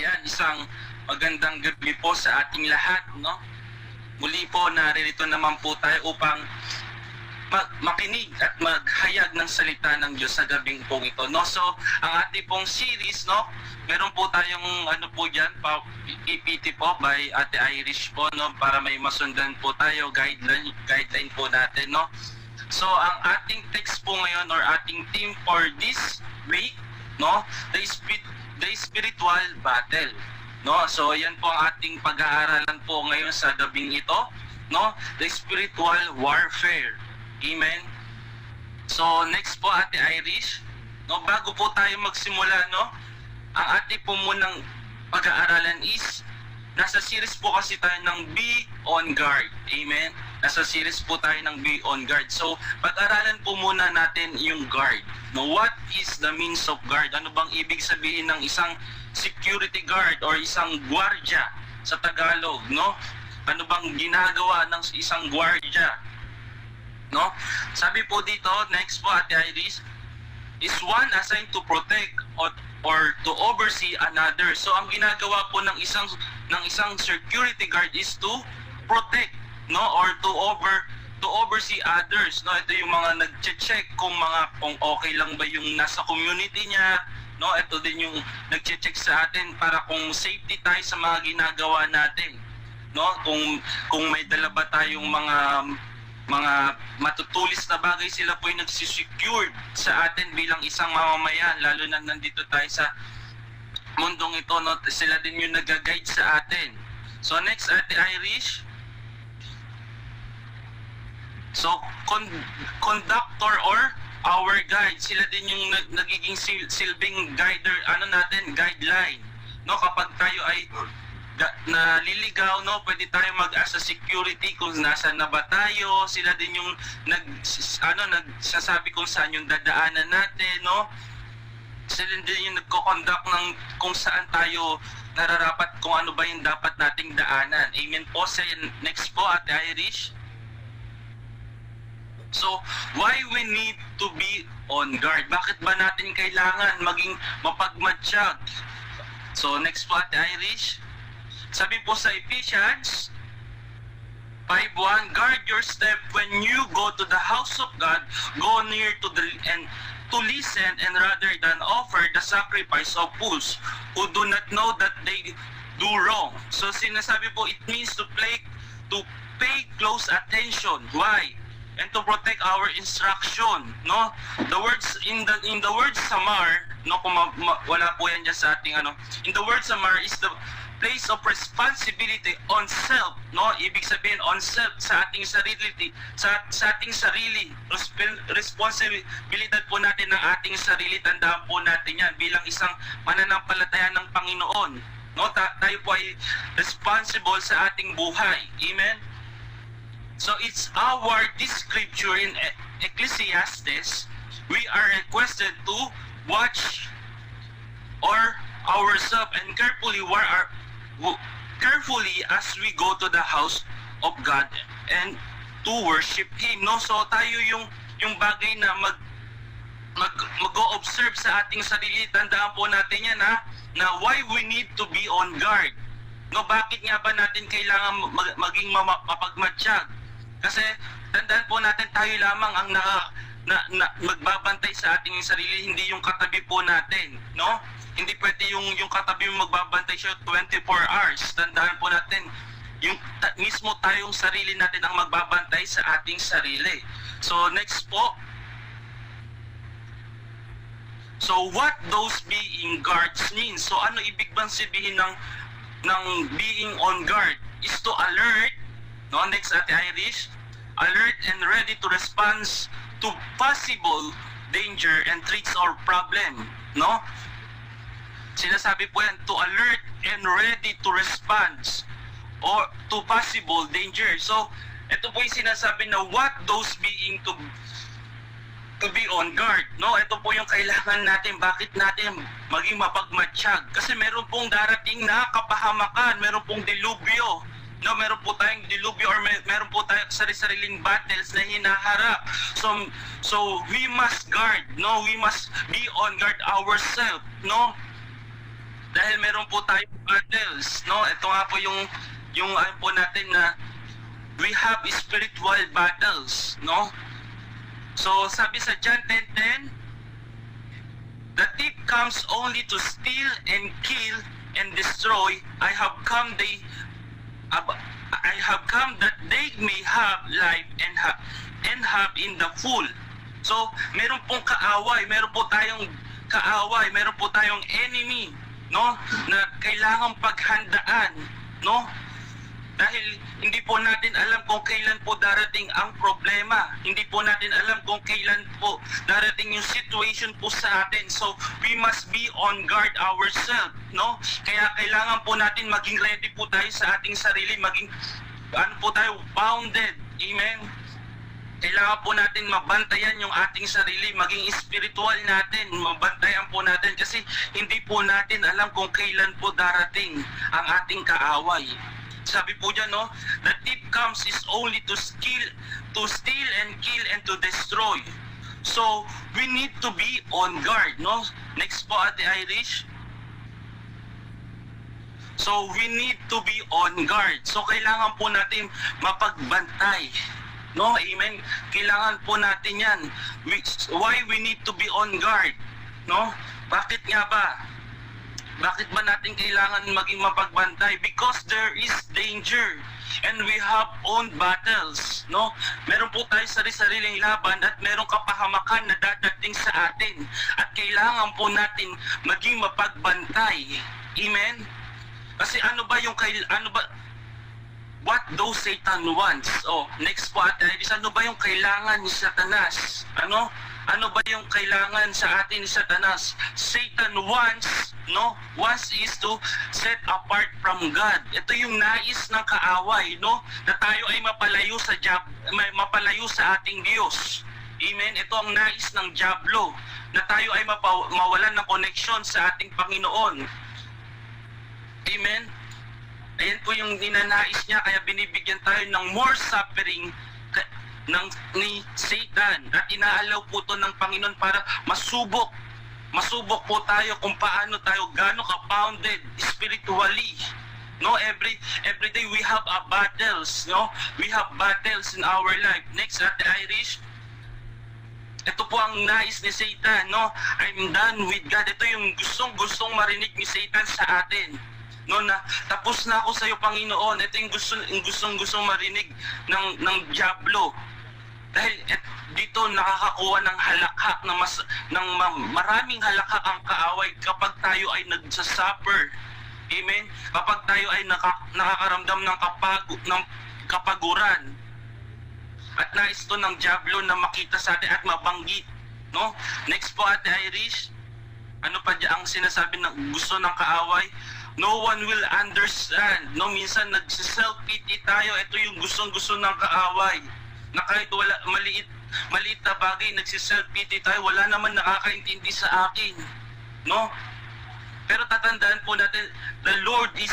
Yan, isang magandang gabi po sa ating lahat, no? Muli po, naririto naman po tayo upang makinig at maghayag ng salita ng Diyos sa gabing pong ito, no? So, ang ating pong series, no? Meron po tayong ano po dyan, PPT po by Ate Irish po, no? Para may masundan po tayo, guideline po natin, no? So, ang ating text po ngayon or ating theme for this week, no? The spiritual battle, no? So, yan po ang ating pag-aaralan po ngayon sa gabing ito, no? The spiritual warfare. Amen. So, next po Ate Irish, no? Bago po tayo magsimula, no? Ang ating po munang pag-aaralan is nasa series po kasi tayo ng Be on Guard. Amen. Nasa series po tayo ng Be on Guard. So, pag-aralan po muna natin yung guard. No, what is the means of guard? Ano bang ibig sabihin ng isang security guard or isang gwardiya sa Tagalog, no? Ano bang ginagawa ng isang gwardiya? No? Sabi po dito, next po Ate Iris, is one assigned to protect or to oversee another. So ang ginagawa po ng isang security guard is to protect, no, or to oversee others, no. Ito yung mga nagche-check kung okay lang ba yung nasa community niya, no. Ito din yung nagche-check sa atin para kung safety tayo sa mga ginagawa natin, no. Kung may dala ba tayong mga matutulis na bagay, sila po yung nagsisecure sa atin bilang isang mamamayan, lalo na nandito tayo sa mundong ito, no? Sila din yung nag-guide sa atin. So next, Ate Irish. So conductor or our guide, sila din yung nagiging silbing guider, guideline, no? Kapag tayo ay naliligaw, no, pwede tayo mag-asa security kung nasaan na ba tayo. Sila din yung nagsasabi kung saan yung dadaanan natin, no. Sila din yung nagko-conduct ng kung saan tayo nararapat, kung ano ba yung dapat nating daanan. Amen po. Next po, Ate Irish. So, why we need to be on guard? Bakit ba natin kailangan maging mapagmatsyag? So, next po, Ate Irish. Sabi po sa Ephesians 5:1, guard your step when you go to the house of God, go near to to listen and rather than offer the sacrifice of fools who do not know that they do wrong. So sinasabi po, it means to pay close attention. Why? And to protect our instruction, no? The words in the word samar, no, kung wala po yan dyan sa ating in the word samar is the place of responsibility on self, no? Ibig sabihin on self, sa ating sarili, sa ating sarili, responsibilidad po natin ng ating sarili. Tandaan po natin yan bilang isang mananampalataya ng Panginoon, no? Tayo po ay responsible sa ating buhay. Amen. So it's this scripture in Ecclesiastes, we are requested to watch ourselves and carefully as we go to the house of God and to worship Him, no? So tayo yung bagay na mag-observe sa ating sarili. Tandaan po natin yan, na why we need to be on guard, no? Bakit nga ba natin kailangan maging mapagmatsyag? Kasi tandaan po natin, tayo lamang ang magbabantay sa ating sarili, hindi yung katabi po natin, no? Hindi pwede yung katabi mo magbabantay siya 24 hours. Tandaan po natin, mismo tayong sarili natin ang magbabantay sa ating sarili. So next po. So what those being guards mean? So ano ibig bang sabihin ng being on guard? Is to alert, no? Next, Ate Irish. Alert and ready to respond to possible danger and threats or problem, no? Sinasabi po yan, to alert and ready to respond or to possible danger. So, ito po yung sinasabi na what those being to be on guard, no? Ito po yung kailangan natin, bakit natin maging mapagmatsyag. Kasi meron pong darating na kapahamakan, meron pong dilubyo, no? Meron po tayong dilubyo or meron po tayong sarili-sariling battles na hinaharap. So we must guard, no? We must be on guard ourselves, no? Dahil meron po tayong battles, no? Ito nga po yung ano po natin na we have spiritual battles, no? So sabi sa John 10:10, the thief comes only to steal and kill and destroy. I have come that they may have life and have in the full. So meron pong kaaway, meron po tayong enemy, no? Na kailangang paghandaan, no? Dahil hindi po natin alam kung kailan po darating ang problema. Hindi po natin alam kung kailan po darating yung situation po sa atin. So, we must be on guard ourselves, no? Kaya kailangan po natin maging ready po tayo sa ating sarili, maging bounded. Amen? Kailangan po natin mabantayan yung ating sarili, maging spiritual natin, mabantayan po natin kasi hindi po natin alam kung kailan po darating ang ating kaaway. Sabi po dyan, no? The thief comes is only to steal and kill and to destroy. So, we need to be on guard, no? Next po, Ate Irish. So, we need to be on guard. So, kailangan po natin mapagbantay. No? Amen? Kailangan po natin yan. Why we need to be on guard? No? Bakit nga ba? Bakit ba natin kailangan maging mapagbantay? Because there is danger and we have own battles, no? Meron po tayo sarili-sariling laban at merong kapahamakan na dadating sa atin at kailangan po natin maging mapagbantay. Amen? Kasi what does Satan wants? Oh, next po, Ate Iris, ano ba yung kailangan ni Satanas? Ano ba yung kailangan sa atin ni Satanas? Satan wants is to set apart from God. Ito yung nais ng kaaway, no? Na tayo ay mapalayo sa ating Diyos. Amen? Ito ang nais ng Diablo, na tayo ay mawalan ng koneksyon sa ating Panginoon. Amen? Ayan po yung ninanais niya, kaya binibigyan tayo ng more suffering ni Satan at inaalaw po to ng Panginoon para masubok po tayo kung paano tayo gaano ka-pounded spiritually, no? Every day we have battles, no? We have battles in our life. Next, Ate Irish. Ito po ang nais ni Satan, no? I'm done with God. Ito yung gustong marinig ni Satan sa atin, no? Na tapos na ako sa iyo, Panginoon. Ito yung gustong marinig ng Diablo. Dahil dito nakakakuha ng halakhak ng maraming halakhak ang kaaway kapag tayo ay nagsasuffer. Amen? Kapag tayo ay nakakaramdam ng kapaguran. At nais to ng Diablo na makita sa atin at mabanggit, no? Next po, Ate Irish. Ano pa ang sinasabi ng gusto ng kaaway? No one will understand. No, minsan nagsi-self-pity tayo. Ito yung gustong-gusto ng kaaway. Na kahit maliit na bagay, nagsi-self-pity tayo, wala naman nakakaintindi sa akin, no? Pero tatandaan po natin, the Lord is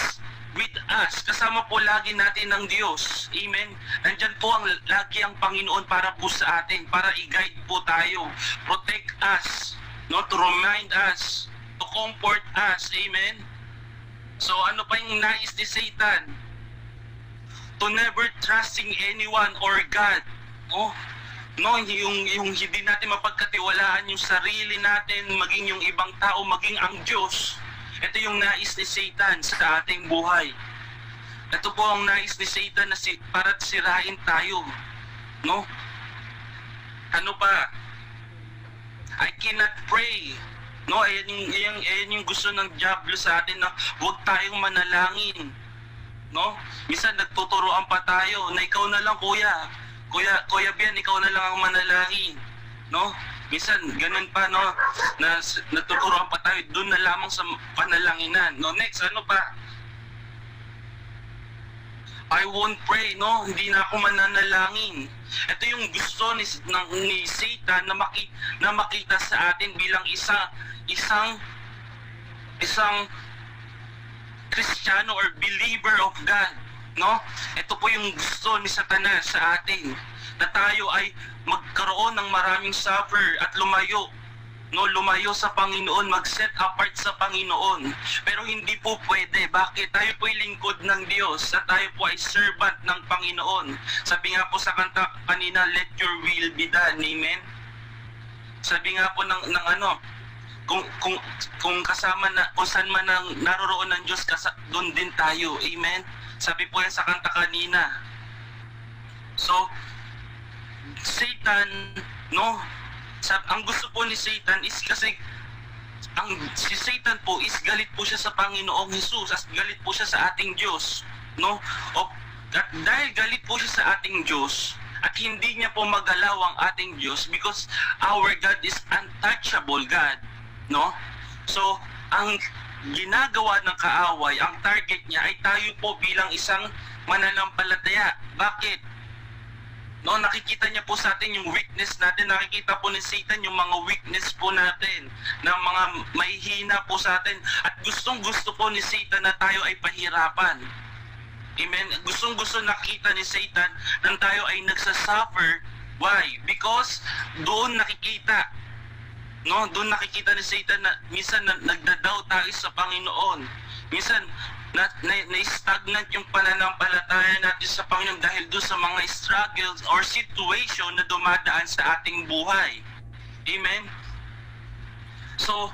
with us. Kasama po lagi natin ng Diyos. Amen? Nandyan po lagi ang Panginoon para po sa atin, para i-guide po tayo, protect us, no? To remind us, to comfort us. Amen? So ano pa yung nais ni Satan? To never trusting anyone or God. Oh, no, yung hindi natin mapagkatiwalaan yung sarili natin, maging yung ibang tao, maging ang Diyos. Ito yung nais ni Satan sa ating buhay. Ito po ang nais ni Satan na para sirain tayo, no? Ano pa? I cannot pray. No, ayan yung gusto ng Diablo sa atin na huwag tayong manalangin. No? Minsan nagtuturoan pa tayo na ikaw na lang, Kuya Bian, ikaw na lang ang manalangin, no? Minsan ganun pa, no, na nagtuturoan pa tayo doon na lamang sa panalanginan, no? Next, ano pa? I won't pray, no? Hindi na ako mananalangin. Ito yung gusto ni Satan na makita sa atin bilang isang Kristiyano or believer of God, no? Ito po yung gusto ni Satanas sa atin, na tayo ay magkaroon ng maraming suffer at lumayo no, lumayo sa Panginoon, mag-set apart sa Panginoon. Pero hindi po pwede. Bakit? Tayo po ay lingkod ng Diyos at tayo po ay servant ng Panginoon. Sabi nga po sa kanta kanina, let your will be done. Amen? Sabi nga po ng ano, kung kasama na, kung saan man naroroon ng Diyos, doon din tayo. Amen? Sabi po yan sa kanta kanina. So, Satan, no, ang gusto po ni Satan is kasi si Satan po is galit po siya sa Panginoong Hesus, at galit po siya sa ating Diyos, no? At dahil galit po siya sa ating Diyos at hindi niya po magalaw ang ating Diyos, because our God is untouchable God, no? So ang ginagawa ng kaaway, ang target niya ay tayo po bilang isang mananampalataya. Bakit? No, nakikita niya po sa atin yung weakness natin, nakikita po ni Satan yung mga weakness po natin, na mga mahihina po sa atin, at gustong-gusto po ni Satan na tayo ay pahirapan. Amen? Gustong-gusto nakita ni Satan na tayo ay nagsasuffer. Why? Because doon nakikita, no, doon nakikita ni Satan na minsan nagdadaw tayo sa Panginoon. Minsan na-stagnant yung pananampalataya natin sa Panginoon dahil doon sa mga struggles or situation na dumadaan sa ating buhay. Amen? So,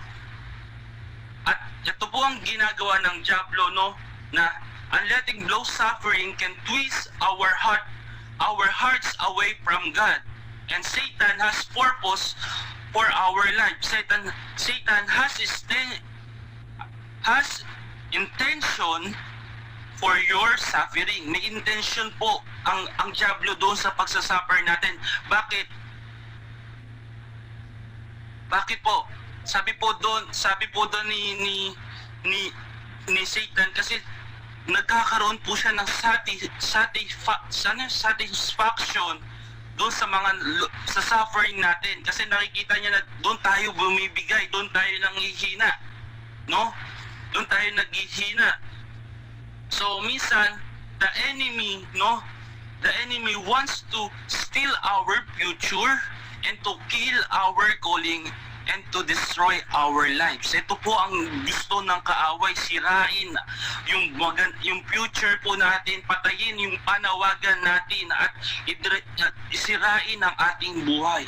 at ito po ang ginagawa ng Diablo, no, na letting low suffering can twist our hearts away from God. And Satan has purpose for our life. Satan has intention for your suffering. May intention po ang Diablo doon sa pagsasuffer natin. Bakit? Bakit po? Sabi po doon ni Satan, kasi nagkakaroon po siya ng satisfaction doon sa sa suffering natin, kasi nakikita niya na doon tayo bumibigay, doon tayo nanghihina, no? Doon tayo naghihina. So minsan the enemy wants to steal our future and to kill our calling and to destroy our lives. Ito po ang gusto ng kaaway, sirain yung future po natin, patayin yung panawagan natin, at isirain ang ating buhay.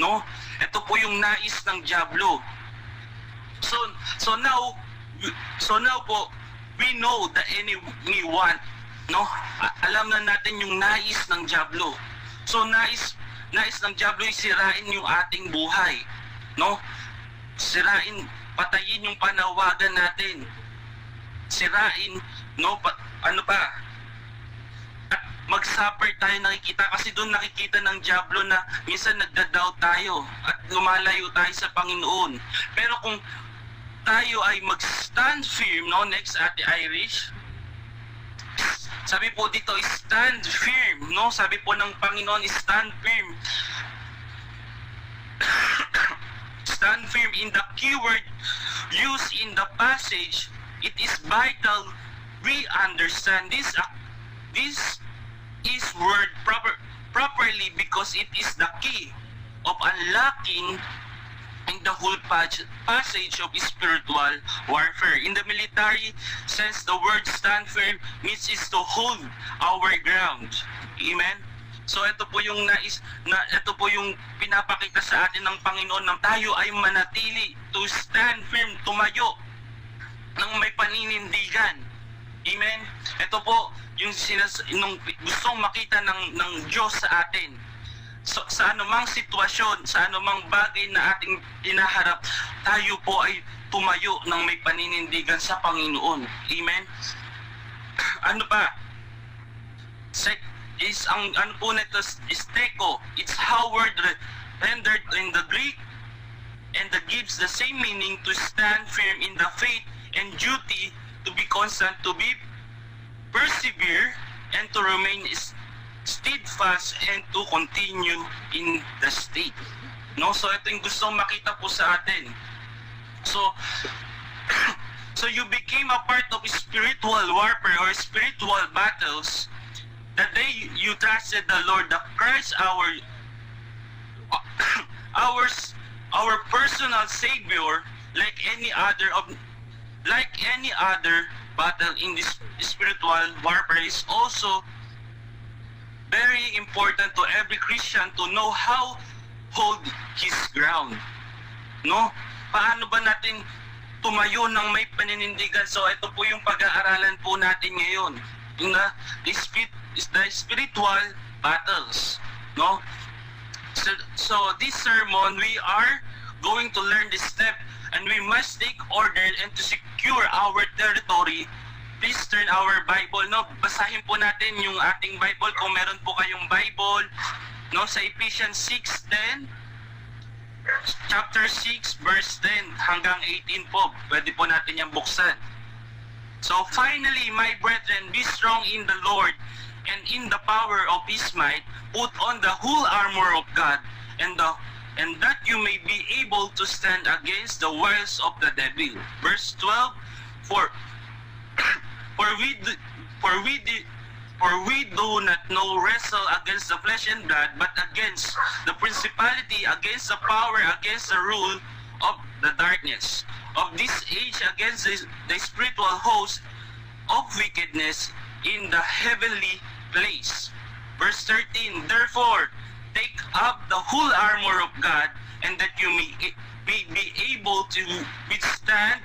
No? Ito po yung nais ng Diablo. So now po, we know the enemy want, no? Alam na natin yung nais ng Diablo. So nais ng Diablo ay sirain yung ating buhay, no? Sirain, patayin yung panawagan natin. Sirain, no? Ano pa? At mag-suffer tayo, nakikita, kasi doon nakikita ng Diablo na minsan nagda-doubt tayo at lumalayo tayo sa Panginoon. Pero kung tayo ay mag-stand firm, no? Next, Ate Irish. Sabi po dito, stand firm, no? Sabi po ng Panginoon, stand firm. Stand firm in the keyword used in the passage. It is vital we understand this is word properly, because it is the key of unlocking in the whole passage of spiritual warfare. In the military sense, the word stand firm means is to hold our ground. Amen? So ito po yung ito po yung pinapakita sa atin ng Panginoon, na tayo ay manatili, to stand firm, tumayo ng may paninindigan. Amen? Ito po yung gustong makita ng Diyos sa atin. So, sa anumang sitwasyon, sa anumang bagay na ating inaharap, tayo po ay tumayo ng may paninindigan sa Panginoon. Amen? Ano pa? Ano po nito is teko. It's how word rendered in the Greek, and that gives the same meaning to stand firm in the faith and duty, to be constant, to be persevere, and to remain steadfast, and to continue in the state. No? So ito yung gustong makita po sa atin. So you became a part of spiritual warfare or spiritual battles the day you trusted the Lord, the Christ our personal Savior, like any other battle in this spiritual warfare, is also very important to every Christian to know how hold his ground. No? Paano ba natin tumayo ng may paninindigan? So ito po yung pag-aaralan po natin ngayon. Yung the spiritual battles. No? So this sermon, we are going to learn this step, and we must take order and to secure our territory. Please turn our Bible, no? Basahin po natin yung ating Bible kung meron po kayong Bible, no? Sa Ephesians 6:10, chapter 6 verse 10 hanggang 18 po. Pwede po natin yung buksan. So finally, my brethren, be strong in the Lord and in the power of His might. Put on the whole armor of God, and that you may be able to stand against the wiles of the devil. Verse 12, For we do not know wrestle against the flesh and blood, but against the principality, against the power, against the rule of the darkness of this age, against the spiritual host of wickedness in the heavenly place. Verse 13, therefore, take up the whole armor of God, and that you may be able to withstand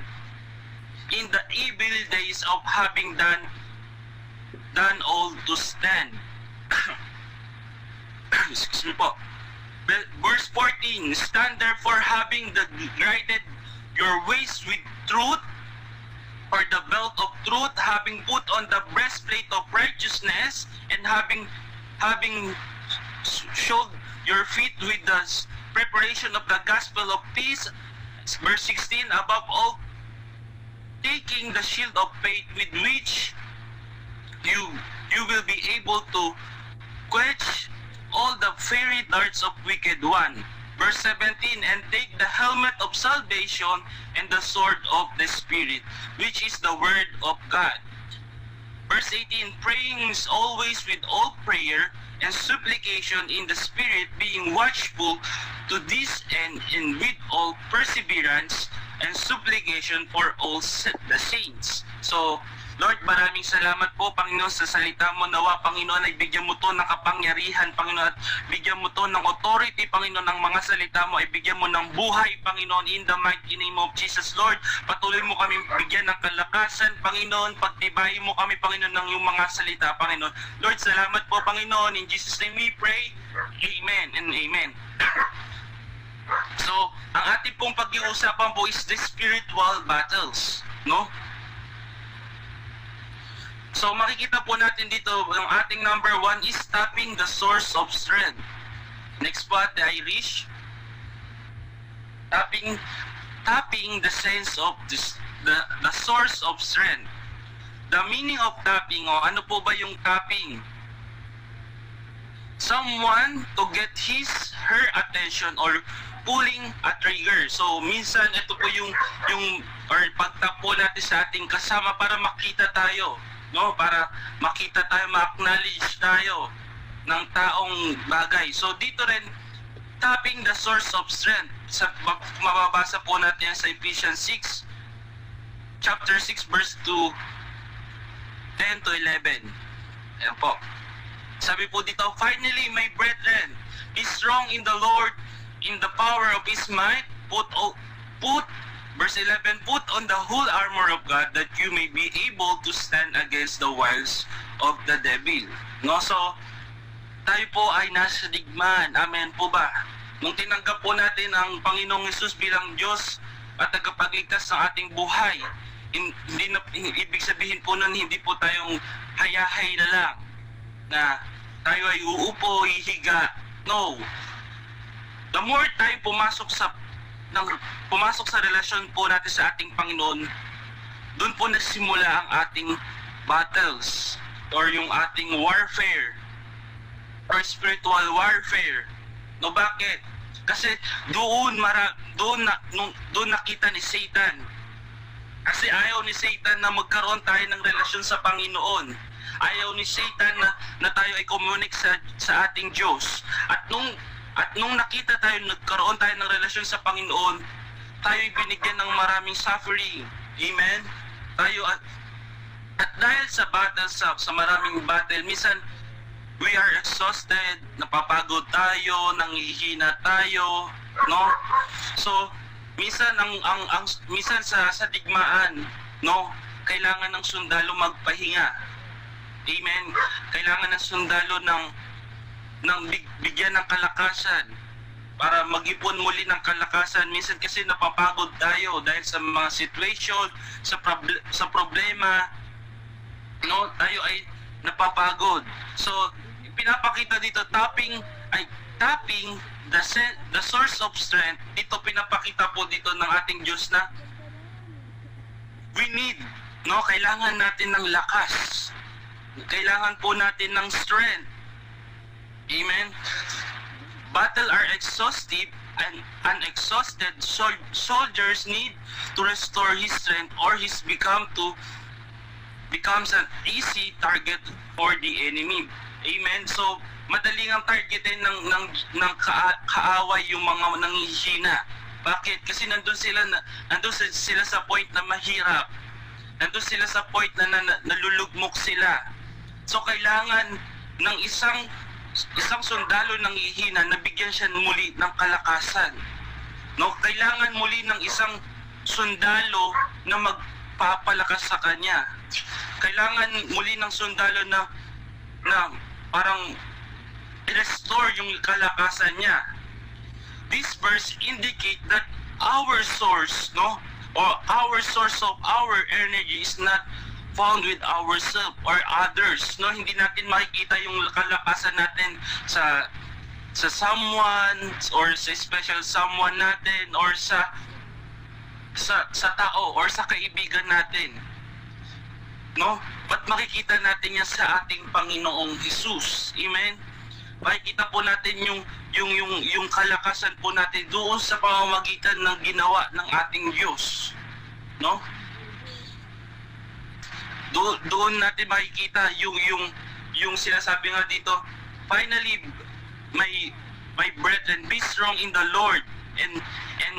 in the evil days of having done all to stand. Excuse me po. Verse 14, stand therefore having girded your waist with truth, or the belt of truth, having put on the breastplate of righteousness, and having shod your feet with the preparation of the gospel of peace. Verse 16, above all, taking the shield of faith, with which you will be able to quench all the fiery darts of wicked one. Verse 17, and take the helmet of salvation and the sword of the Spirit, which is the word of God. Verse 18, praying always with all prayer and supplication in the Spirit, being watchful to this end, and with all perseverance and supplication for all the saints. So, Lord, maraming salamat po, Panginoon, sa salita mo. Nawa, Panginoon, ay bigyan mo to ng kapangyarihan, Panginoon, at bigyan mo to ng authority, Panginoon, ng mga salita mo. Ay bigyan mo ng buhay, Panginoon, in the mighty name of Jesus, Lord. Patuloy mo kami bigyan ng kalakasan, Panginoon. Pagtibayin mo kami, Panginoon, ng iyong mga salita, Panginoon. Lord, salamat po, Panginoon. In Jesus' name we pray. Amen and amen. So, ang ating pong pag-iusapan po is the spiritual battles, no? So, makikita po natin dito, yung ating number 1 is tapping the source of strength. Next po, the Irish. Tapping the sense of the source of strength. The meaning of tapping, ano po ba yung tapping? Someone to get her attention, or pulling a trigger. So, minsan ito po yung pagtap po natin sa ating kasama para makita tayo, no? Para makita tayo, ma-acknowledge tayo ng taong bagay. So, dito rin, tapping the source of strength. Mababasa po natin yan sa Ephesians 6, chapter 6, verse 2, 10 to 11. Ayan po. Sabi po dito, finally, my brethren, be strong in the Lord, in the power of His might. Verse 11, put on the whole armor of God, that you may be able to stand against the wiles of the devil. No? So, tayo po ay nasa digmaan. Amen po ba? Nung tinanggap po natin ang Panginoong Hesus bilang Diyos at tagapagligtas ng ating buhay, ibig sabihin po nun, hindi po tayong hayahay na lang na tayo ay uupo, hihiga. No. The more tayo pumasok sa relasyon po natin sa ating Panginoon, doon po nagsimula ang ating battles, or yung ating warfare, or spiritual warfare. No, bakit? Kasi doon nakita ni Satan. Kasi ayaw ni Satan na magkaroon tayo ng relasyon sa Panginoon. Ayaw ni Satan na tayo ay communicate sa ating Diyos. At At nung nakita tayo, nagkaroon tayo ng relasyon sa Panginoon, tayo'y binigyan ng maraming suffering. Amen? At dahil sa battle, sa maraming battle, minsan we are exhausted, napapagod tayo, nanghihina tayo, no? So, minsan minsan sa digmaan, no, kailangan ng sundalo magpahinga. Amen. Kailangan ng sundalo ng bigyan ng kalakasan para mag-ipon muli ng kalakasan. Minsan kasi napapagod tayo dahil sa mga situation, sa problema, no, tayo ay napapagod. So, pinapakita dito tapping the source of strength. Dito pinapakita po dito ng ating Diyos na we need, no, kailangan natin ng lakas. Kailangan po natin ng strength. Amen. Battle are exhaustive, and unexhausted soldiers need to restore his strength, or he's becomes an easy target for the enemy. Amen. So, madaling ang targetin ng kaaway yung mga nanghihina. Bakit? Kasi nandun sila sa point na mahirap. Nandun sila sa point na nalulugmok sila. So, kailangan ng isang sundalo nanghihina na bigyan siya muli ng kalakasan. No, kailangan muli ng isang sundalo na magpapalakas sa kanya. Kailangan muli ng sundalo na parang restore yung kalakasan niya. This verse indicate that our source, no, or our source of our energy is not found with ourselves or others, no. Hindi natin makikita yung kalakasan natin sa someone or sa special someone natin or sa tao or sa kaibigan natin, no. But makikita natin yan sa ating Panginoong Jesus. Amen. Makikita po natin yung kalakasan po natin doon sa pamamagitan ng ginawa ng ating Diyos, no. Doon natin makikita yung sinasabi nga dito, finally, my brethren, be strong in the Lord and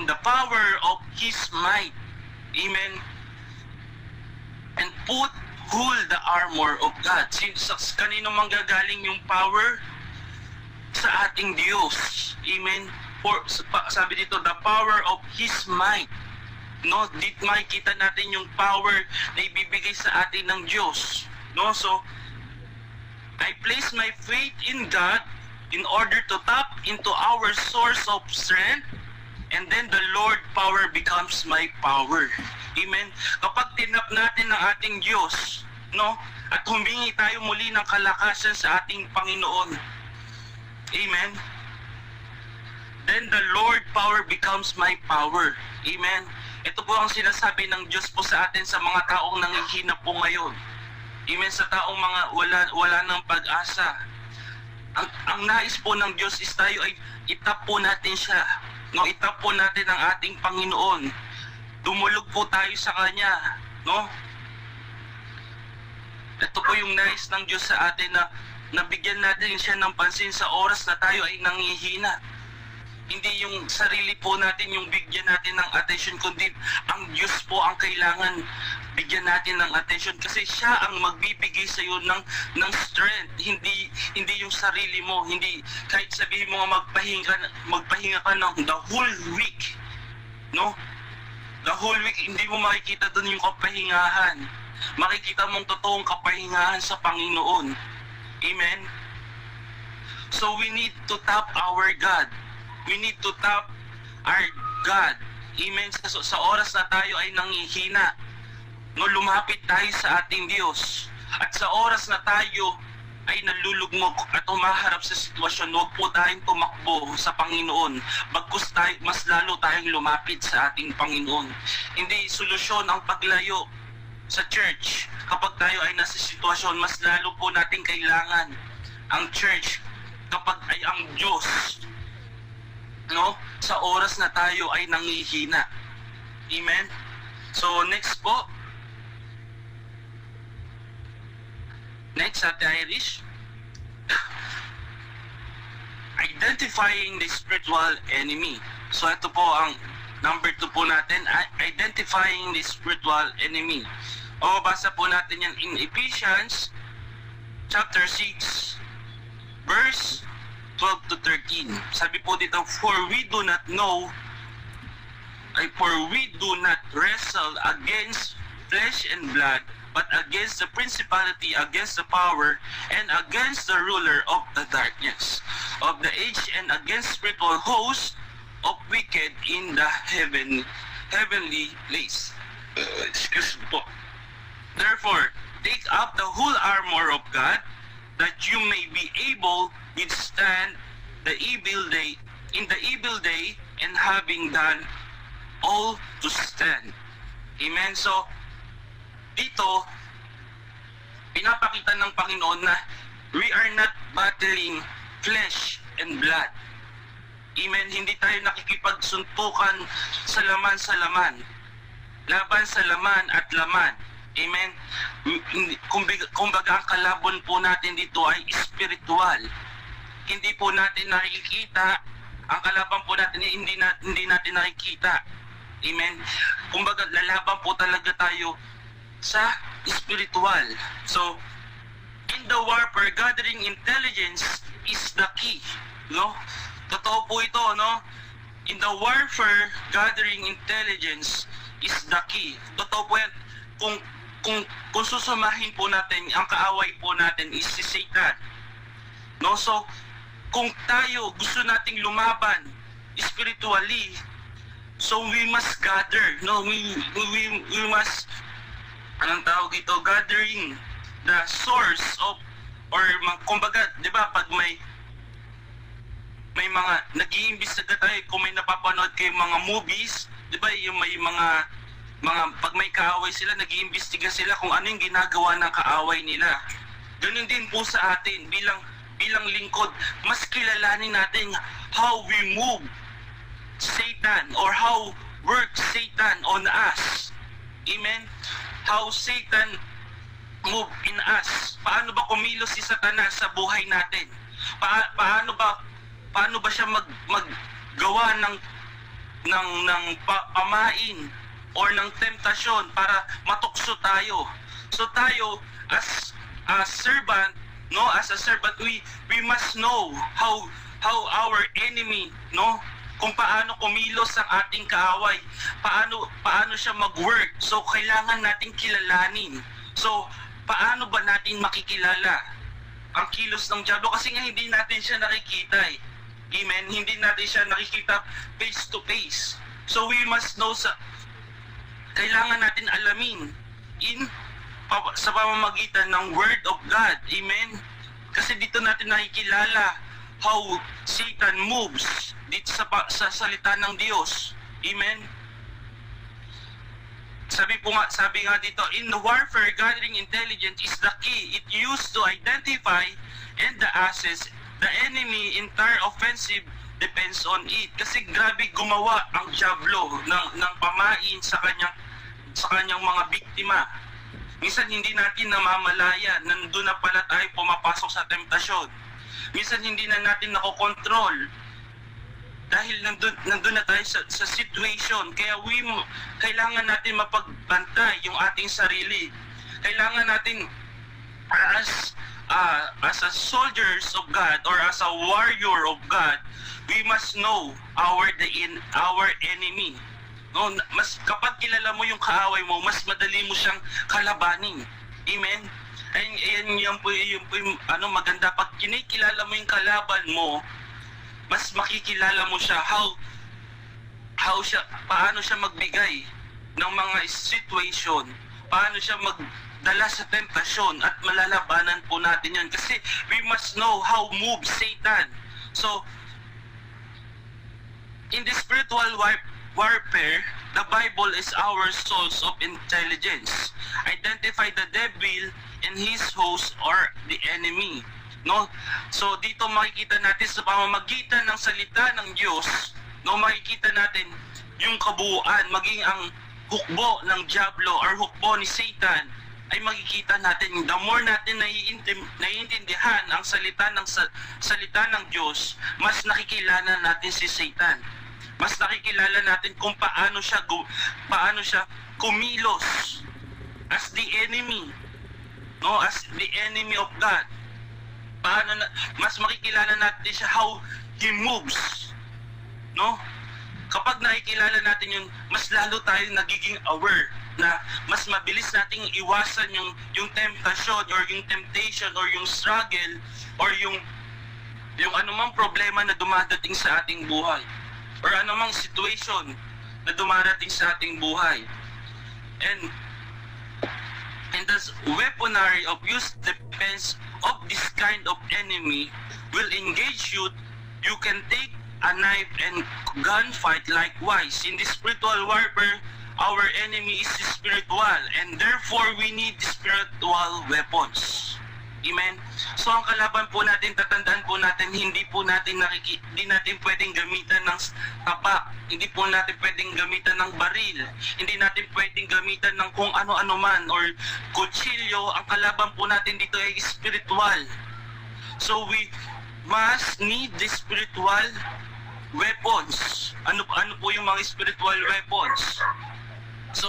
the power of His might. Amen. And hold the armor of God. Kanino manggagaling yung power? Sa ating Diyos. Amen. Sabi dito, the power of His might. No, dito makikita natin yung power na ibibigay sa atin ng Diyos. No, so I place my faith in God in order to tap into our source of strength, and then the Lord power becomes my power. Amen. Kapag tinap natin ng ating Diyos, no, at humingi tayo muli ng kalakasan sa ating Panginoon. Amen. Then the Lord power becomes my power. Amen. Ito po ang sinasabi ng Diyos po sa atin sa mga taong nanghihina po ngayon. Amen. Sa taong mga wala ng pag-asa. Ang nais po ng Diyos is tayo ay itap po natin siya. No, itap po natin ang ating Panginoon. Dumulog po tayo sa Kanya. No? Ito po yung nais ng Diyos sa atin na nabigyan natin siya ng pansin sa oras na tayo ay nanghihina. Hindi yung sarili po natin yung bigyan natin ng attention, kundi ang Diyos po ang kailangan bigyan natin ng attention, kasi siya ang magbibigay sa iyo ng strength, hindi yung sarili mo. Hindi kahit sabihin mo magpahinga ka ng the whole week, no, the whole week, hindi mo makikita doon yung kapahingahan. Makikita mong totoong kapahingahan sa Panginoon. Amen. So we need to tap our God. We need to tap our God. Amen. Sa oras na tayo ay nanghihina, no, lumapit tayo sa ating Diyos. At sa oras na tayo ay nalulugmok at humaharap sa sitwasyon, huwag po tayong tumakbo sa Panginoon. Bagkus mas lalo tayong lumapit sa ating Panginoon. Hindi solusyon ang paglayo sa church. Kapag tayo ay nasa sitwasyon, mas lalo po natin kailangan ang church kapag ay ang Diyos, no, sa oras na tayo ay nanghihina. Amen. So next po, next, Ate Irish, identifying the spiritual enemy. So ito po ang number 2 po natin, identifying the spiritual enemy. O basa po natin yan in Ephesians chapter 6 verse 12 to 13. Sabi po dito, for we do not wrestle against flesh and blood, but against the principality, against the power, and against the ruler of the darkness of the age, and against spiritual hosts of wicked in the heavenly place. Excuse me po. Therefore, take up the whole armor of God, that you may be able to withstand the evil day, and having done all to stand. Amen. So, dito, pinapakita ng Panginoon na we are not battling flesh and blood. Amen. Hindi tayo nakikipagsuntukan sa laman. Laban sa laman at laman. Amen. Kumbaga ang kalaban po natin dito ay spiritual. Hindi po natin nakikita. Ang kalaban po natin ay hindi natin nakikita. Amen. Kumbaga lalaban po talaga tayo sa spiritual. So, in the warfare, gathering intelligence is the key. No? Totoo po ito, no? In the warfare, gathering intelligence is the key. Totoo po yan. Kung susumahin po natin, ang kaaway po natin is si Satan. No? So, kung tayo gusto nating lumaban spiritually, so we must gather. No? We must, anong tawag dito, gathering the source of, or kumbaga, di ba, pag may mga nag-iimbestiga tayo, kung may napapanood kayo mga movies, di ba, yung may mga pag may kaaway sila, nag-iimbestiga sila kung ano yung ginagawa ng kaaway nila. Ganun din po sa atin, bilang lingkod, mas kilalanin natin how we move Satan, or how works Satan on us. Amen? How Satan move in us. Paano ba kumilos si Satanas sa buhay natin? Paano ba siya maggawa ng pamain or ng temptasyon para matukso tayo? So tayo as a servant, no, as a servant, we must know how our enemy, no, kung paano kumilos ang ating kaaway, paano siya mag-work. So kailangan nating kilalanin. So paano ba natin makikilala ang kilos ng diablo? Kasi nga hindi natin siya nakikita eh. Amen? Hindi natin siya nakikita face to face. So we must know, kailangan natin alamin sa pamamagitan ng Word of God. Amen? Kasi dito natin nakikilala how Satan moves dito sa salita ng Diyos. Amen? Sabi nga dito, in the warfare, gathering intelligence is the key. It used to identify and the assess the enemy. Entire offensive depends on it. Kasi grabe gumawa ang diablo ng pamain sa kanyang mga biktima. Minsan hindi natin namamalayan, nandun na pala tayo pumapasok sa temptasyon. Minsan hindi na natin nakokontrol dahil nandun na tayo sa situation. Kaya kailangan natin mapagbantay yung ating sarili. Kailangan natin as a soldiers of God, or as a warrior of God, we must know our enemy. No, kapag kilala mo yung kaaway mo, mas madali mo siyang kalabanin. Amen? Yan po yung maganda. Pag kinikilala mo yung kalaban mo, mas makikilala mo siya paano siya magbigay ng mga situation, paano siya magdala sa temptasyon, at malalabanan po natin yan. Kasi we must know how move Satan. So, in the spiritual warfare, the Bible is our source of intelligence. Identify the devil and his host, or the enemy. No? So dito makikita natin sa pamamagitan ng salita ng Diyos, no, makikita natin yung kabuuan, maging ang hukbo ng diablo or hukbo ni Satan ay makikita natin, the more natin naiintindihan ang salita ng Diyos, mas nakikilala natin si Satan. Mas nakikilala natin kung paano siya kumilos as the enemy, no, as the enemy of God. Mas makikilala natin siya how he moves, no? Kapag nakikilala natin yun, mas lalo tayo nagiging aware na mas mabilis nating iwasan yung temptation or yung temptation or yung struggle or yung anumang problema na dumadating sa ating buhay or anumang situation na dumarating sa ating buhay. And the weaponry of use defense of this kind of enemy will engage you. You can take a knife and gunfight likewise. In the spiritual warfare, our enemy is spiritual, and therefore we need spiritual weapons. Amen? So ang kalaban po natin, tatandaan po natin, hindi natin pwedeng gamitan ng tapa, hindi po natin pwedeng gamitan ng baril, hindi natin pwedeng gamitan ng kung ano-ano man, or kutsilyo. Ang kalaban po natin dito ay spiritual. So we must need the spiritual weapons. Ano po yung mga spiritual weapons? So,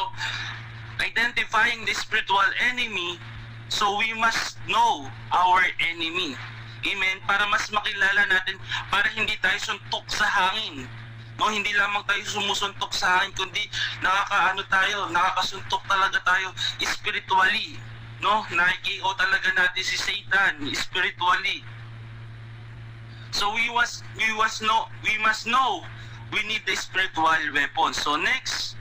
identifying the spiritual enemy, so we must know our enemy. Amen? Para mas makilala natin, para hindi tayo suntok sa hangin. No, hindi lamang tayo sumusuntok sa hangin, kundi nakakasuntok talaga tayo spiritually. No, nakikio talaga natin si Satan spiritually. So we must know we need the spiritual weapon. So next,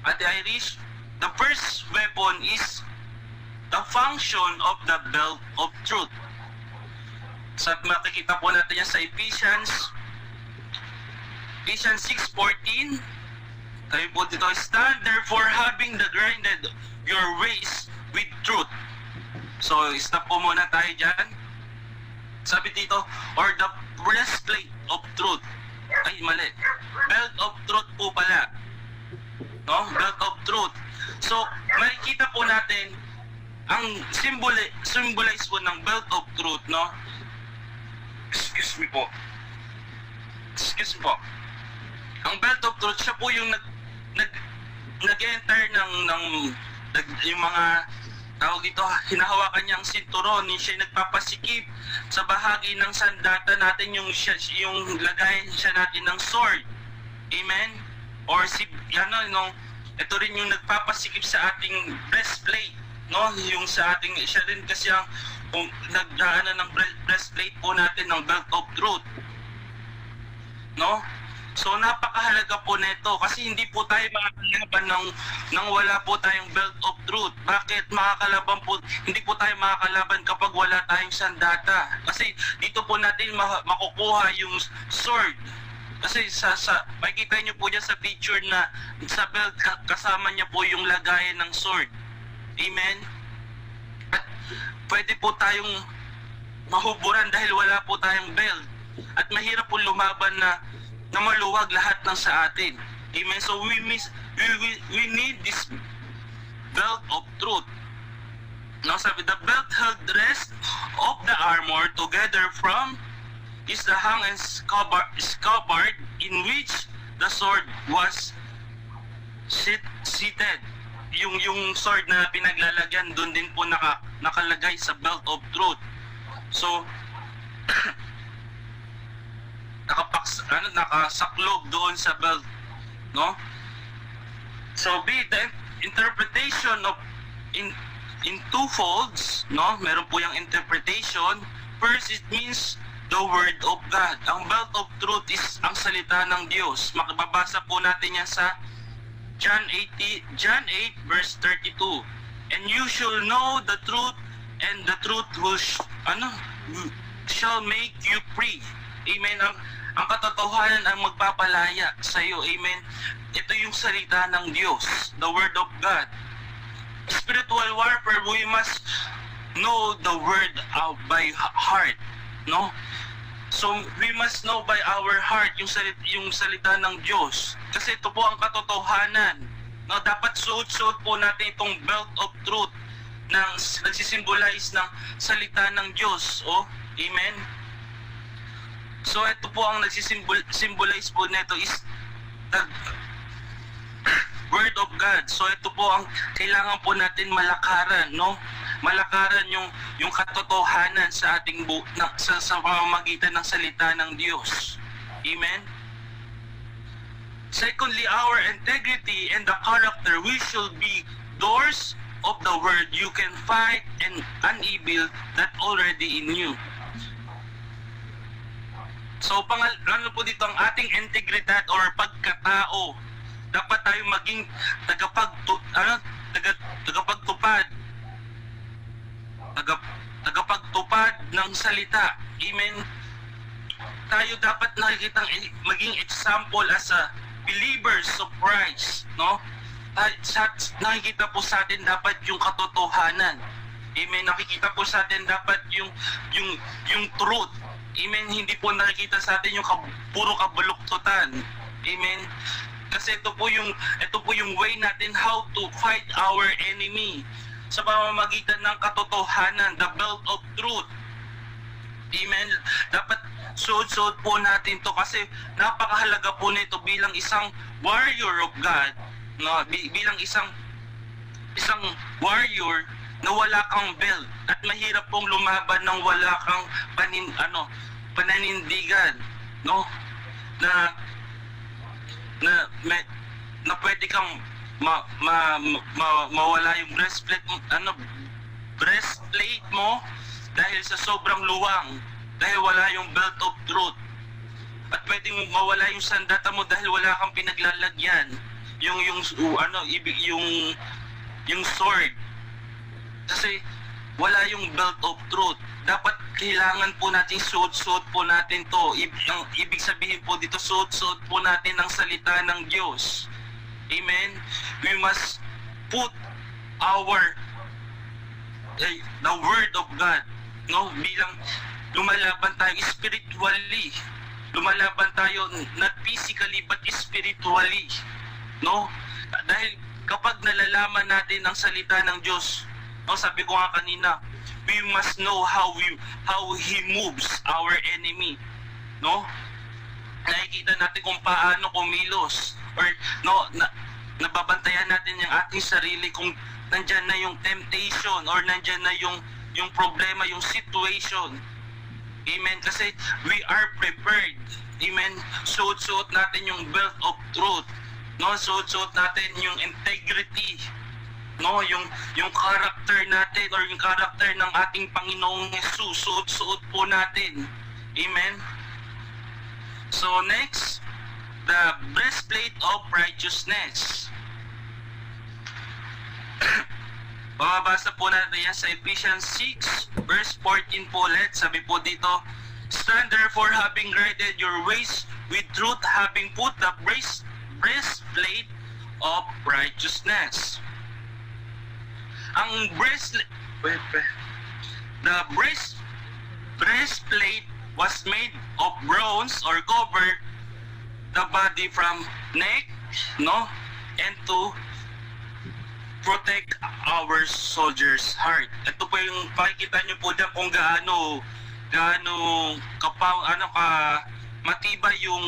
at the Irish, the first weapon is the function of the belt of truth. So makikita po natin yan sa Ephesians 6:14. Tayo po dito, stand therefore having the girded your waist with truth. So stop po muna tayo dyan. Sabi dito, or the breastplate of truth. Ay, mali. Belt of truth po pala. No? Belt of truth. So, makikita po natin ang symbolize po ng belt of truth, no? Excuse me po. Ang belt of truth, siya po yung nag-enter yung mga tawag dito, hinahawakan niyang sinturon, siya nagpapasikip sa bahagi ng sandata natin, yung lagayan siya natin ng sword. Amen? Or ito rin yung nagpapasikip sa ating breastplate, no? Yung sa ating, siya rin kasi ang nagdaanan ng breastplate po natin ng belt of truth. No? So napakahalaga po nito kasi hindi po tayo makakalaban nang wala po tayong belt of truth. Bakit hindi po tayo makakalaban kapag wala tayong sandata? Kasi dito po natin makukuha yung sword. Kasi makikita niyo po dyan sa picture na sa belt kasama niya po yung lagayan ng sword. Amen? At pwede po tayong mahuburan dahil wala po tayong belt. At mahirap po lumaban na maluwag lahat ng sa atin. Amen? So we need this belt of truth. Now sabi, the belt held the rest of the armor together from is the hang and scabbard in which the sword was seated. Yung sword na pinaglalagyan, doon din po nakalagay sa belt of truth. So nakasaklob doon sa belt, no? So the interpretation of in two folds, no? Meron po yung interpretation. First, it means the word of God. Ang belt of truth is ang salita ng Diyos. Makababasa po natin yan sa John 8 verse 32. And you shall know the truth, and the truth will shall make you free. Amen. Ang katotohanan ang magpapalaya sa iyo. Amen. Ito yung salita ng Diyos, the word of God. Spiritual warfare, we must know the word by heart, no? So we must know by our heart yung salita ng Diyos. Kasi ito po ang katotohanan. No, dapat suot-suot po natin itong belt of truth nagsisimbolize ng salita ng Diyos. Oh, amen. So ito po ang nagsisimbolize po nito is the Word of God. So ito po ang kailangan po natin malakaran, no? Malakaran yung katotohanan sa ating sa pamamagitan ng salita ng Diyos. Amen. Secondly, our integrity and the character, we should be doors of the word. You can fight an evil that already in you. So, ano po dito ang ating integridad or pagkatao? Dapat tayo maging tagapagtupad ng salita. Amen. Tayo dapat maging example as a believers of Christ, no? Nakikita po sa atin dapat yung katotohanan. Amen. Nakikita po sa atin dapat yung truth. Amen. Hindi po nakikita sa atin yung puro kabaluktutan. Amen. Kasi ito po yung way natin how to fight our enemy sa pamamagitan ng katotohanan, the belt of truth. Amen. Dapat suot-suot po natin to kasi napakahalaga po nito bilang isang warrior of God, no? Bilang isang warrior na wala kang belt at mahirap pong lumaban ng wala kang pananindigan, no? Na pwede kang mawala yung breastplate mo dahil sa sobrang luwang, dahil wala yung belt of truth. At pwedeng mawala yung sandata mo dahil wala kang pinaglalagyan yung sword. Kasi wala yung belt of truth. Dapat kailangan po natin suot-suot po natin to. Ibig sabihin po dito, suot-suot po natin ang salita ng Diyos. Amen. We must put the word of God, no? Bilang lumalaban tayo spiritually. Lumalaban tayo not physically but spiritually, no? Dahil kapag nalalaman natin ang salita ng Diyos, no, sabi ko nga kanina, we must know how he moves our enemy, no? Nakikita natin kung paano kumilos or no, nababantayan natin yung ating sarili kung nandyan na yung temptation or nandyan na yung problema, yung situation. Amen. Kasi we are prepared. Amen. Suot-suot natin yung belt of truth. No, suot-suot natin yung integrity. No, yung character natin or yung character ng ating Panginoong Jesus. Suot-suot po natin. Amen. So next, the breastplate of righteousness. Babasa po natin yan sa Ephesians 6 verse 14 po ulit. Sabi po dito, stand therefore having girded your waist with truth, having put the breastplate of righteousness. Ang breastplate was made of bronze or cover the body from neck, no, and to protect our soldiers' heart. Ito po yung pakikita nyo po dyan kung gaano matibay yung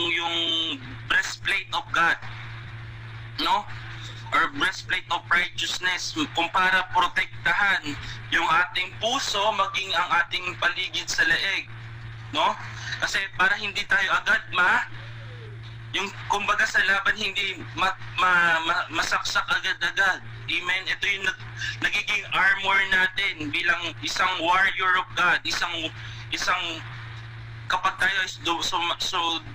breastplate of God, no? Or breastplate of righteousness, kung para protektahan yung ating puso maging ang ating paligid sa leeg, no? Kasi para hindi tayo agad yung kumbaga sa laban hindi masaksak agad-agad. Amen. Ito yung nagiging armor natin bilang isang warrior of God, isang kapag tayo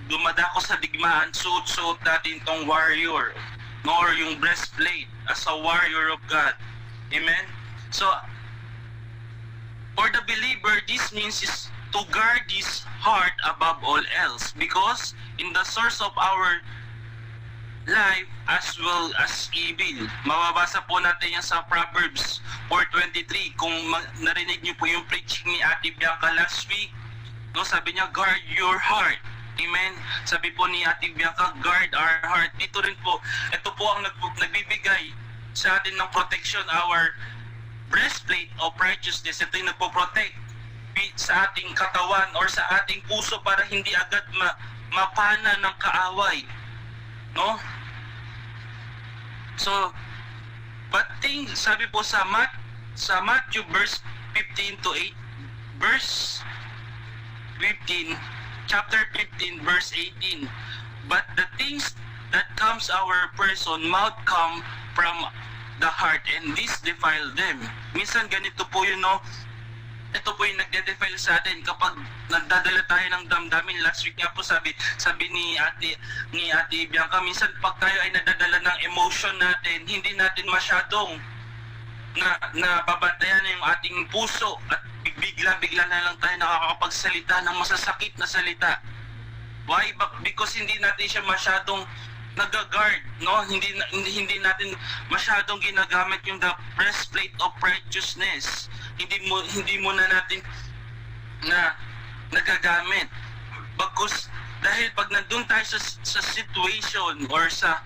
dumadako sa digmaan, suot natin tong warrior, nor yung breastplate as a warrior of God. Amen. So for the believer, this means is to guard his heart above all else, because in the source of our life as well as evil. Mababasa po natin yan sa Proverbs 4:23. Kung narinig niyo po yung preaching ni Ate Bianca last week, no, sabi niya, guard your heart. Amen. Sabi po ni Ate Bianca, guard our heart. Dito rin po, ito po ang nagbibigay sa atin ng protection, our breastplate of righteousness. Ito yung nagpo-protect sa ating katawan or sa ating puso para hindi agad mapana ng kaaway. No? So, but sabi po sa Matthew verse 15 to 8, verse 15, chapter 15, verse 18, but the things that comes our person, mouth come from the heart, and this defile them. Minsan ganito po yun, no? Ito po yung nagde-defile sa atin kapag nagdadala tayo ng damdamin. Last week nga po sabi ni Ate Bianca, minsan pag tayo ay nadadala ng emotion natin, hindi natin masyadong babantayan yung ating puso at bigla na lang tayo nakakapagsalita ng masasakit na salita. Why? Because hindi natin siya masyadong nag-guard, no? Hindi natin masyadong ginagamit yung the breastplate of righteousness. Hindi mo na natin na nagagamit. Bagkus dahil pag nandun tayo sa situation or sa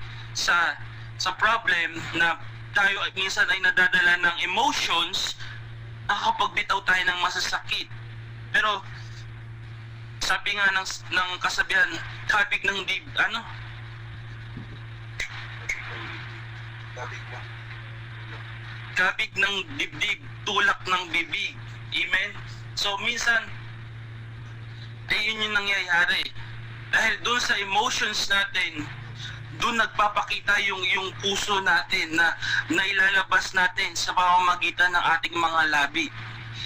problem na tayo minsan ay nadadala ng emotions, nakakapagbitaw tayo ng masasakit. Pero sabi nga ng kasabihan, kabig ng kabig ng dibdib, tulak ng bibig. Amen? So minsan, yun yung nangyayari. Dahil doon sa emotions natin, doon nagpapakita yung puso natin na ilalabas natin sa pamamagitan ng ating mga labi.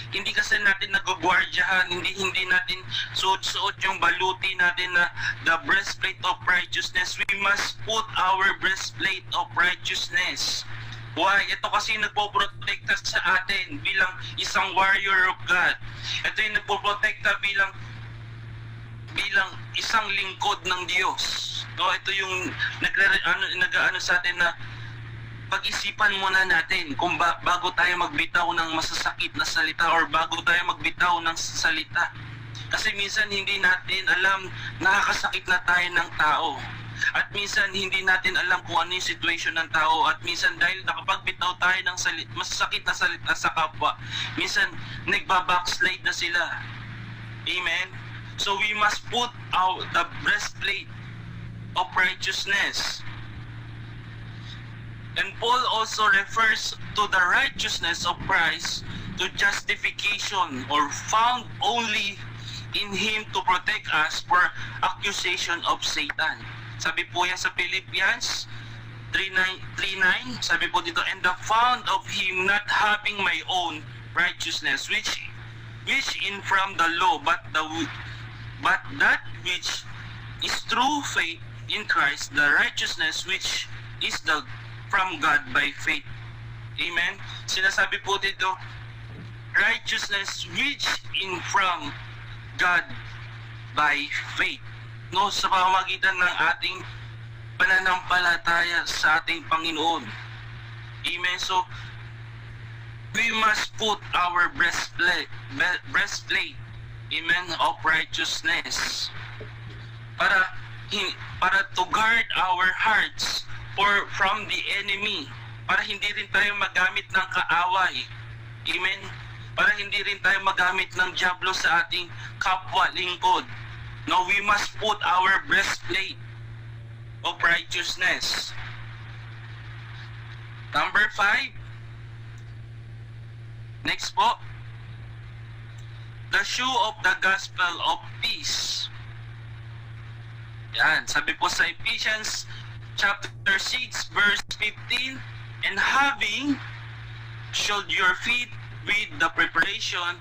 Hindi kasi natin nagugwardyahan, hindi natin suot-suot yung baluti natin na the breastplate of righteousness. We must put our breastplate of righteousness. Why? Ito kasi nagpoprotekta sa atin bilang isang warrior of God. Ito yung nagpoprotekta bilang isang lingkod ng Diyos. No, ito yung nag-aano sa atin na pag-isipan muna natin kung bago tayo magbitaw ng masasakit na salita or bago tayo magbitaw ng salita. Kasi minsan hindi natin alam, nakakasakit na tayo ng tao. At minsan hindi natin alam kung ano yung situation ng tao. At minsan dahil nakapagbitaw tayo ng masasakit na salita sa kapwa, minsan nagbabackslide na sila. Amen? So we must put out the breastplate of righteousness. And Paul also refers to the righteousness of Christ to justification or found only in Him to protect us for accusation of Satan. Sabi po yan sa Philippians 3:9, sabi po dito, and the found of Him not having my own righteousness, which in from the law, but that which is through faith in Christ, the righteousness which is from God by faith. Amen? Sinasabi po dito, righteousness which in from God by faith. No, sa pamamagitan ng ating pananampalataya sa ating Panginoon. Amen? So, we must put our breastplate, amen, of righteousness para to guard our hearts from the enemy, para hindi rin tayo magamit ng kaaway. Amen? Para hindi rin tayo magamit ng dyablo sa ating kapwa lingkod. No, we must put our breastplate of righteousness. Number 5. Next po. The shoe of the gospel of peace. Yan, sabi po sa Ephesians chapter 6 verse 15, and having shod your feet with the preparation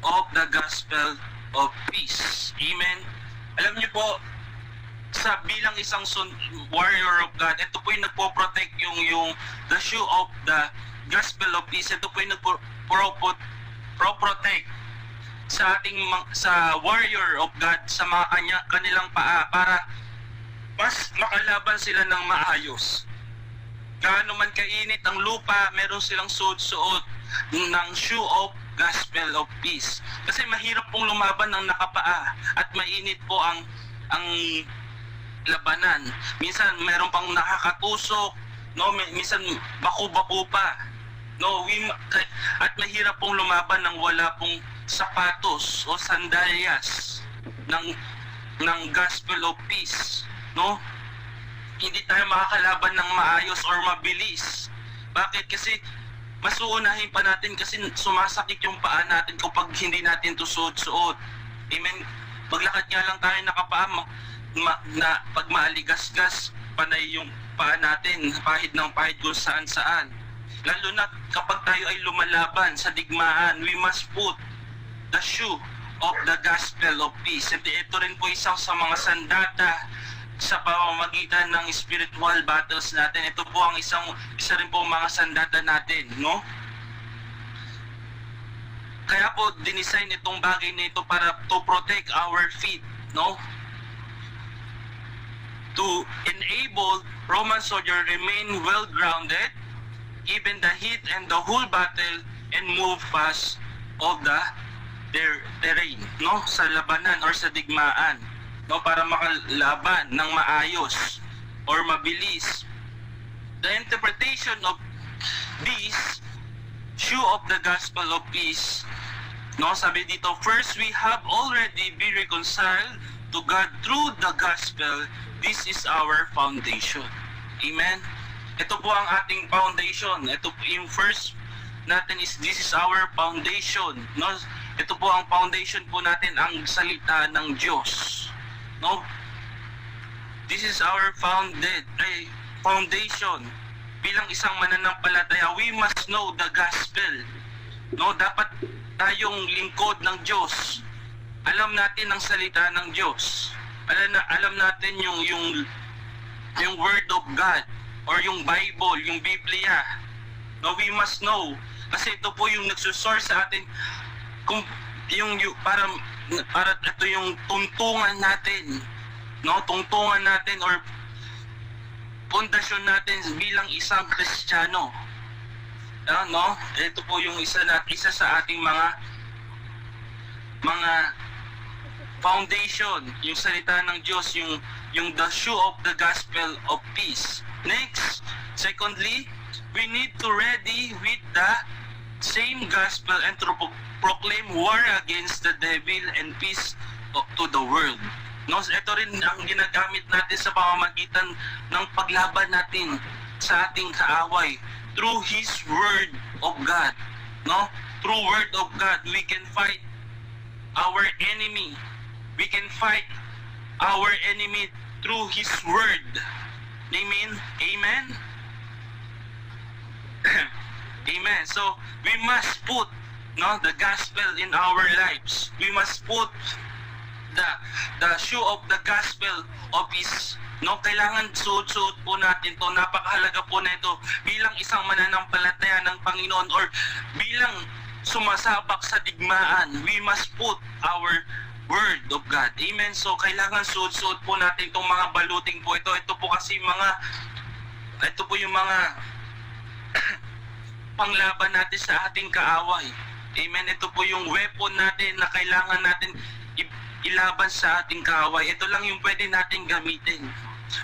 of the gospel of peace. Amen. Alam niyo po, sa bilang isang warrior of God, ito po yung nagpo-protect yung the shoe of the gospel of peace. Ito po yung nagpo-protect sa warrior of God sa mga kanilang paa para mas makalaban sila ng maayos. Gaano man kainit ang lupa, meron silang suot-suot ng shoe of gospel of peace. Kasi mahirap pong lumaban ng nakapaa at mainit po ang labanan. Minsan meron pang nakakatusok, no, minsan baku-baku pa. No, at mahirap pong lumaban ng wala pong sapatos o sandalyas ng gospel of peace, no? Hindi tayo makakalaban ng maayos or mabilis. Bakit? Kasi mas uunahin pa natin kasi sumasakit yung paa natin kapag hindi natin to suot-suot. Amen? Maglakad nga lang tayo nakapaa na pag maaligasgas, panay yung paa natin, pahid ng pahid kung saan-saan. Lalo na kapag tayo ay lumalaban sa digmaan, we must put the shoe of the gospel of peace. Ito rin po isang sa mga sandata sa pamamagitan ng spiritual battles natin. Ito po ang isa rin po mga sandata natin, no? Kaya po dinisign itong bagay na ito para to protect our feet, no? To enable Roman soldier remain well grounded given the heat and the whole battle and move fast of their terrain, no? Sa labanan or sa digmaan, no, para makalaban ng maayos or mabilis. The interpretation of this shoe of the gospel of peace, no, sabi dito, first we have already been reconciled to God through the gospel. This is our foundation. Amen. Ito po ang ating foundation. Ito po yung first natin is this is our foundation, no? Ito po ang foundation po natin, ang salita ng Diyos. No? This is our foundation. Bilang isang mananampalataya, we must know the gospel. No, dapat tayong lingkod ng Diyos. Alam natin ang salita ng Diyos. Alam natin yung word of God or yung Bible, yung Biblia. No, we must know kasi ito po yung nagsusource sa atin kung para ito yung tuntungan natin, no? Tungtungan natin or pundasyon natin bilang isang Kristiyano. No? Ito po yung isa sa ating mga foundation, yung salita ng Diyos, yung the shoe of the gospel of peace. Next, secondly, we need to ready with the same gospel and to proclaim war against the devil and peace to the world. No, ito rin ang ginagamit natin sa pamamagitan ng paglaban natin sa ating kaaway through His Word of God. No, through Word of God we can fight our enemy. We can fight our enemy through His Word. Amen. Amen. Amen. So we must put, no, the gospel in our lives. We must put the shoe of the gospel of peace. No, kailangan suot-suot po natin to. Napakahalaga po na ito bilang isang mananampalataya ng Panginoon or bilang sumasabak sa digmaan. We must put our word of God. Amen. So kailangan suot-suot po natin itong mga baluting po ito. Ito po yung mga panglaban natin sa ating kaaway. Amen. Ito po yung weapon natin na kailangan natin ilaban sa ating kaaway. Ito lang yung pwede natin gamitin.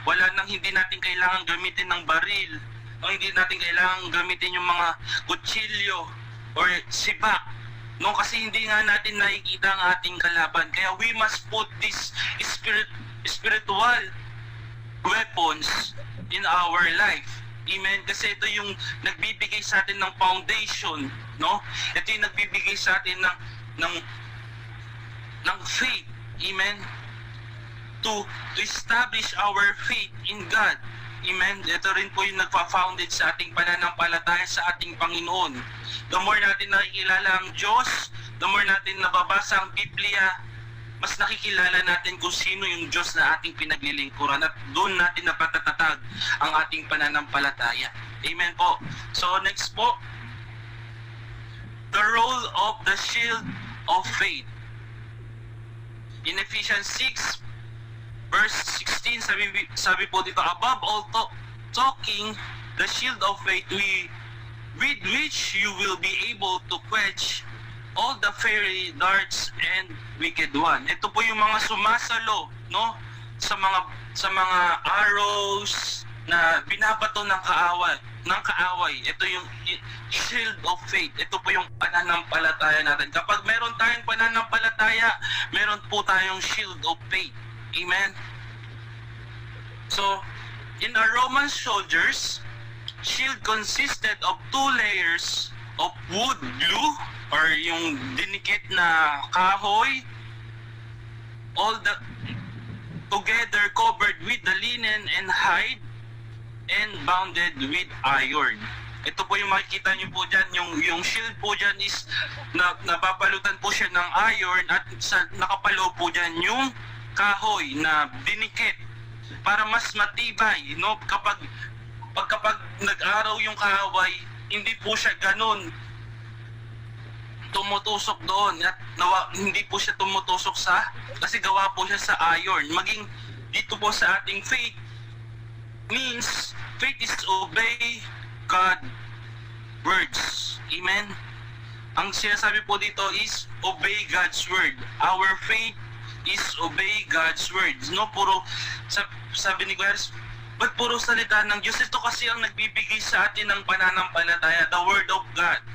Wala nang hindi natin kailangan gamitin ng baril. O hindi natin kailangan gamitin yung mga kutsilyo or sibak. No, kasi hindi nga natin nakikita ang ating kalaban. Kaya we must put this spiritual weapons in our life. Amen. Kasi ito yung nagbibigay sa atin ng foundation, no? Ito yung nagbibigay sa atin ng faith. Amen. To establish our faith in God. Amen. Ito rin po yung nagpa-founded sa ating pananampalataya sa ating Panginoon. The more natin nakikilala ang Diyos, the more natin nababasa ang Biblia, mas nakikilala natin kung sino yung Diyos na ating pinaglilingkuran at doon natin napatatatag ang ating pananampalataya. Amen po. So next po, the role of the shield of faith. In Ephesians 6, verse 16, sabi po dito, above all talking, the shield of faith with which you will be able to quench all the fiery darts and wicked one. Ito po yung mga sumasalo, no, sa mga arrows na binabato ng kaaway, ng kaaway. Ito yung shield of faith. Ito po yung pananampalataya natin. Kapag meron tayong pananampalataya, meron po tayong shield of faith. Amen? So, in our Roman soldiers, shield consisted of 2 layers of wood glue or yung dinikit na kahoy, all the together covered with the linen and hide and bounded with iron. Ito po yung makikita niyo po dyan, yung shield po dyan is nababalutan po siya ng iron at nakapalo po dyan yung kahoy na dinikit para mas matibay, no? Kapag nag-araw yung kahoy, hindi po siya ganun tumutusok doon at hindi po siya tumutusok kasi gawa po siya sa iron. Maging dito po sa ating faith means faith is obey God words. Amen? Ang sinasabi po dito is obey God's word. Our faith is obey God's words. No, puro sabi ni Guers, ba't puro salita ng Diyos? Ito kasi ang nagbibigay sa atin ng pananampalataya, the word of God.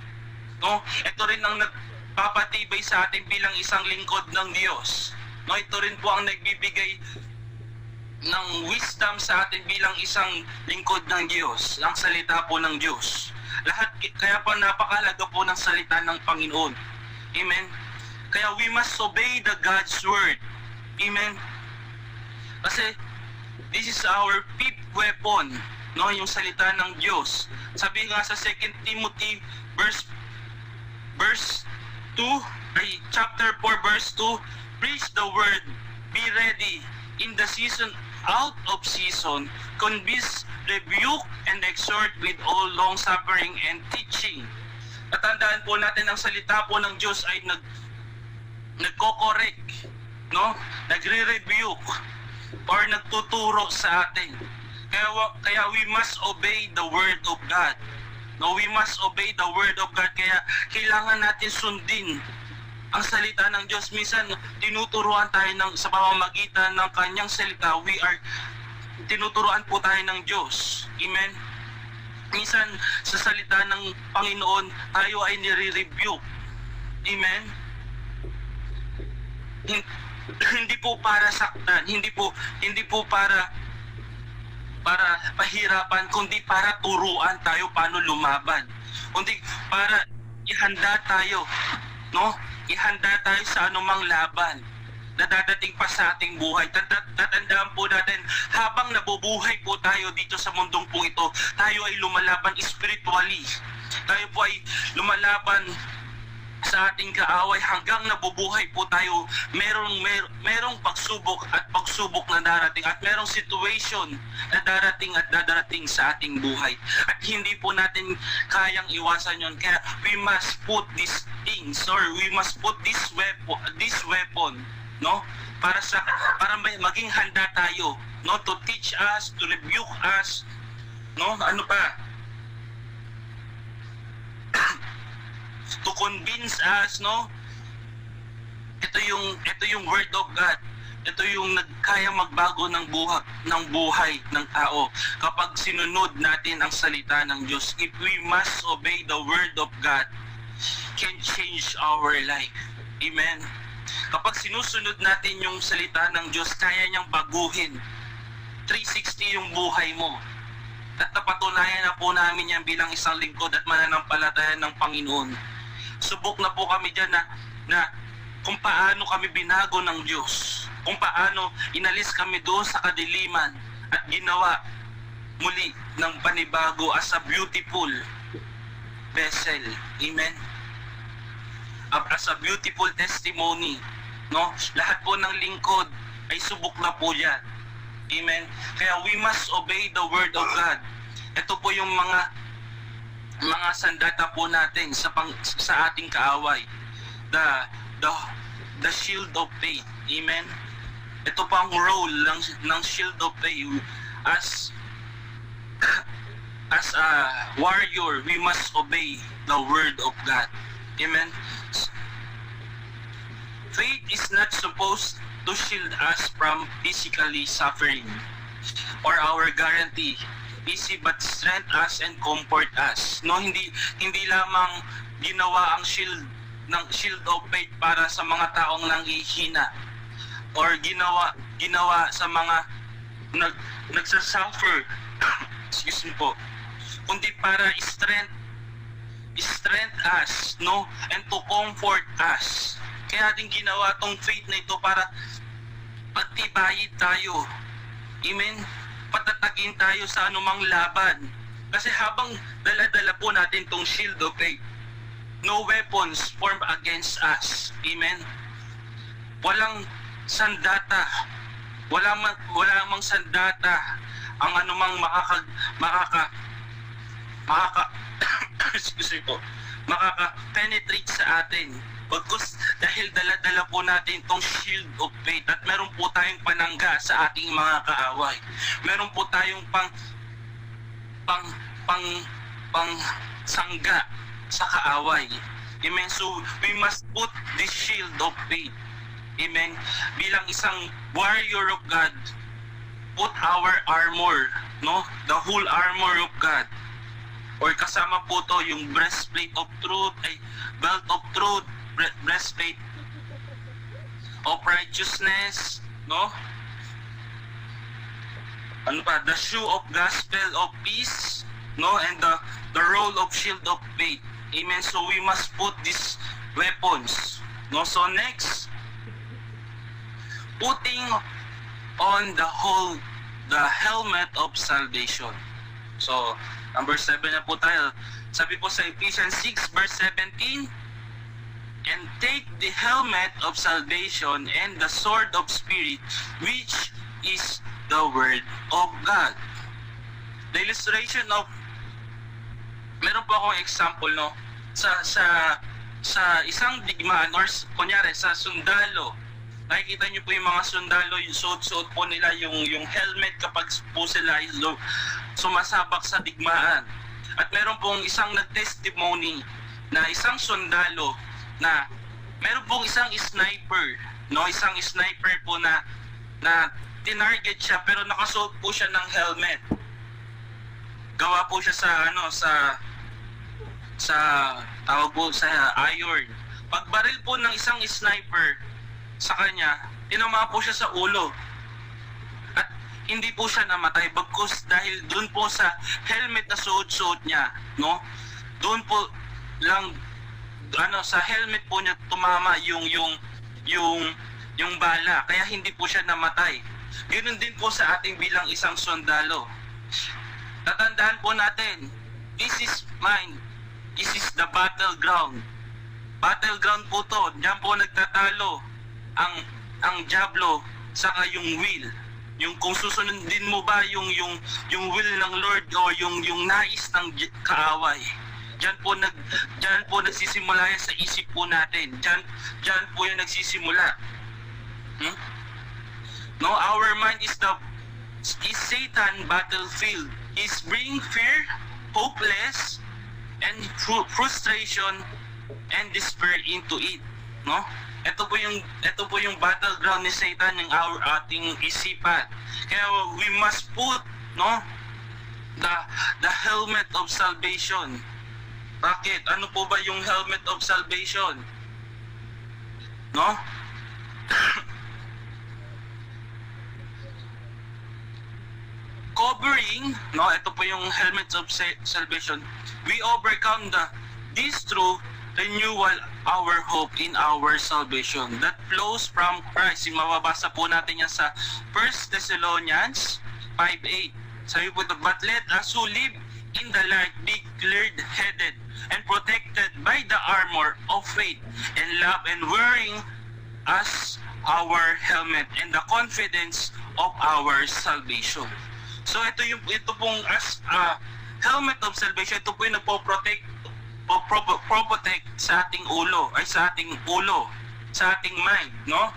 No, ito rin ang nagpapatibay sa atin bilang isang lingkod ng Diyos. No, ito rin po ang nagbibigay ng wisdom sa atin bilang isang lingkod ng Diyos, ang salita po ng Diyos. Kaya po napakahalaga po ng salita ng Panginoon. Amen? Kaya we must obey the God's word. Amen? Kasi this is our fifth weapon, no, yung salita ng Diyos. Sabi nga sa 2 Timothy chapter 4 verse 2, preach the word, be ready in the season, out of season, convince, rebuke, and exhort with all long suffering and teaching. At tandaan po natin ang salita po ng Diyos ay nagko-correct, no? Nagre-rebuke or nagtuturo sa atin. Kaya we must obey the word of God. No, we must obey the word of God. Kaya kailangan natin sundin ang salita ng Diyos. Minsan tinuturuan tayo sa pamamagitan ng kanyang salita. Tinuturuan po tayo ng Diyos. Amen? Minsan sa salita ng Panginoon tayo ay nire-rebuke. Amen? Hindi po para saktan, hindi po para pahirapan, kundi para turuan tayo paano lumaban. Kundi para ihanda tayo, no? Ihanda tayo sa anumang laban na dadating pa sa ating buhay. Tatandaan po natin, habang nabubuhay po tayo dito sa mundong po ito, tayo ay lumalaban spiritually. Tayo po ay lumalaban sa ating kaaway hanggang nabubuhay po tayo. Merong pagsubok at pagsubok na darating at merong situation na darating sa ating buhay. At hindi po natin kayang iwasan yon. Kaya we must put these things, or we must put this weapon, no? Para maging handa tayo, no? To teach us, to rebuke us, no? Ano pa? To convince us, no? Ito yung word of God. Ito yung nagkaya magbago ng buhay ng tao kapag sinunod natin ang salita ng Diyos. If we must obey the word of God, can change our life. Amen. Kapag sinusunod natin yung salita ng Diyos, kaya niyang baguhin 360 yung buhay mo. At napatunayan na po namin yan bilang isang lingkod at mananampalataya ng Panginoon. Subok na po kami dyan na kung paano kami binago ng Diyos, kung paano inalis kami doon sa kadiliman at ginawa muli ng panibago as a beautiful vessel. Amen? As a beautiful testimony, no? Lahat po ng lingkod ay subok na po yan. Amen? Kaya we must obey the word of God. Ito po yung mga sandata po natin sa ating kaaway. The shield of faith. Amen? Ito po ang role ng shield of faith. As a warrior, we must obey the word of God. Amen? Faith is not supposed to shield us from physically suffering or our guarantee easy but strength us and comfort us. No, hindi lamang ginawa ang shield of faith para sa mga taong nanghihina or ginawa sa mga nagsasuffer excuse me po, kundi para strength us, no, and to comfort us. Kaya din ginawa tong faith na ito para pagtibayin tayo. Amen? Patatagin tayo sa anumang laban. Kasi habang dala-dala po natin tong shield of faith, no weapons formed against us. Amen? Walang sandata. Wala mang sandata ang anumang excuse me po, makaka-penetrate sa atin. Pagkus dahil dala-dala po natin tong shield of faith at meron po tayong panangga sa ating mga kaaway. Meron po tayong pang sangga sa kaaway. Amen. So we must put this shield of faith. Amen. Bilang isang warrior of God, put our armor, no? The whole armor of God. Or kasama po to yung breastplate of truth, belt of truth, breastplate of righteousness, no? Ano pa? The shoe of gospel of peace, no? And the roll of shield of faith. Amen. So we must put these weapons, no? So next, putting on the helmet of salvation. So number 7 na po tayo. Sabi po sa Ephesians 6 verse 17, and take the helmet of salvation and the sword of spirit, which is the word of God. The illustration of, meron po akong example, no, sa isang digmaan or kunyari sa sundalo. Nakikita niyo po yung mga sundalo, yung suot-suot po nila yung helmet kapag po sila sumasabak sa digmaan. At meron pong isang nag-testimony na isang sundalo na meron pong isang sniper, no, isang sniper po na tinarget siya pero nakasuot po siya ng helmet. Gawa po siya sa tawag po sa iron. Pagbaril po ng isang sniper sa kanya, tinama po siya sa ulo. At hindi po siya namatay bagkus dahil doon po sa helmet na suot-suot niya, no? Doon po lang sa helmet po niya tumama yung bala, kaya hindi po siya namatay. Ganoon din po sa ating bilang isang sundalo. Tatandaan po natin, this is mine. This is the battleground. Battleground po to. Diyan po nagtatalo ang diablo saka yung will. Yung kung susundin mo ba yung will ng Lord o yung nais ng kaaway. Diyan po nagsisimula yan sa isip po natin. Diyan po yung nagsisimula. No, our mind is Satan battlefield. Is bring fear, hopeless, and frustration and despair into it, no? Ito po yung battleground ni Satan ng ating isipan. Kaya we must put, no, the helmet of salvation. Bakit? Ano po ba yung helmet of salvation? No? Covering, no, ito po yung helmet of salvation. We overcome this through renewal our hope in our salvation that flows from Christ. Yung mababasa po natin yan sa 1 Thessalonians 5:8. Sabi po ito, but let us who live in the light be clear-headed and protected by the armor of faith and love, and wearing as our helmet and the confidence of our salvation. So ito pong helmet of salvation, ito po yung nagpo-protect sa ating ulo, sa ating mind, no?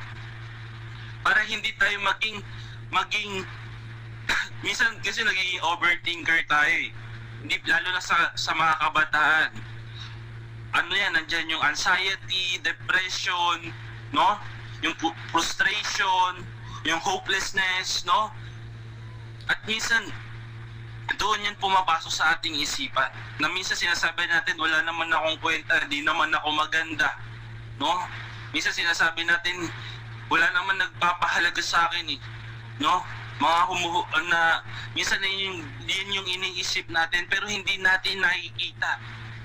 Para hindi tayo maging minsan kasi nagiging overthinker tayo eh. Hindi, lalo na sa mga kabataan. Ano yan, nandyan yung anxiety, depression, no? Yung frustration, yung hopelessness, no? At minsan doon yan pumapasok sa ating isipan. Na minsan sinasabi natin, wala naman akong kwenta, di naman ako maganda. No? Minsan sinasabi natin, wala naman nagpapahalaga sa akin eh. No? Mga minsan yun yung iniisip natin, pero hindi natin nakikita.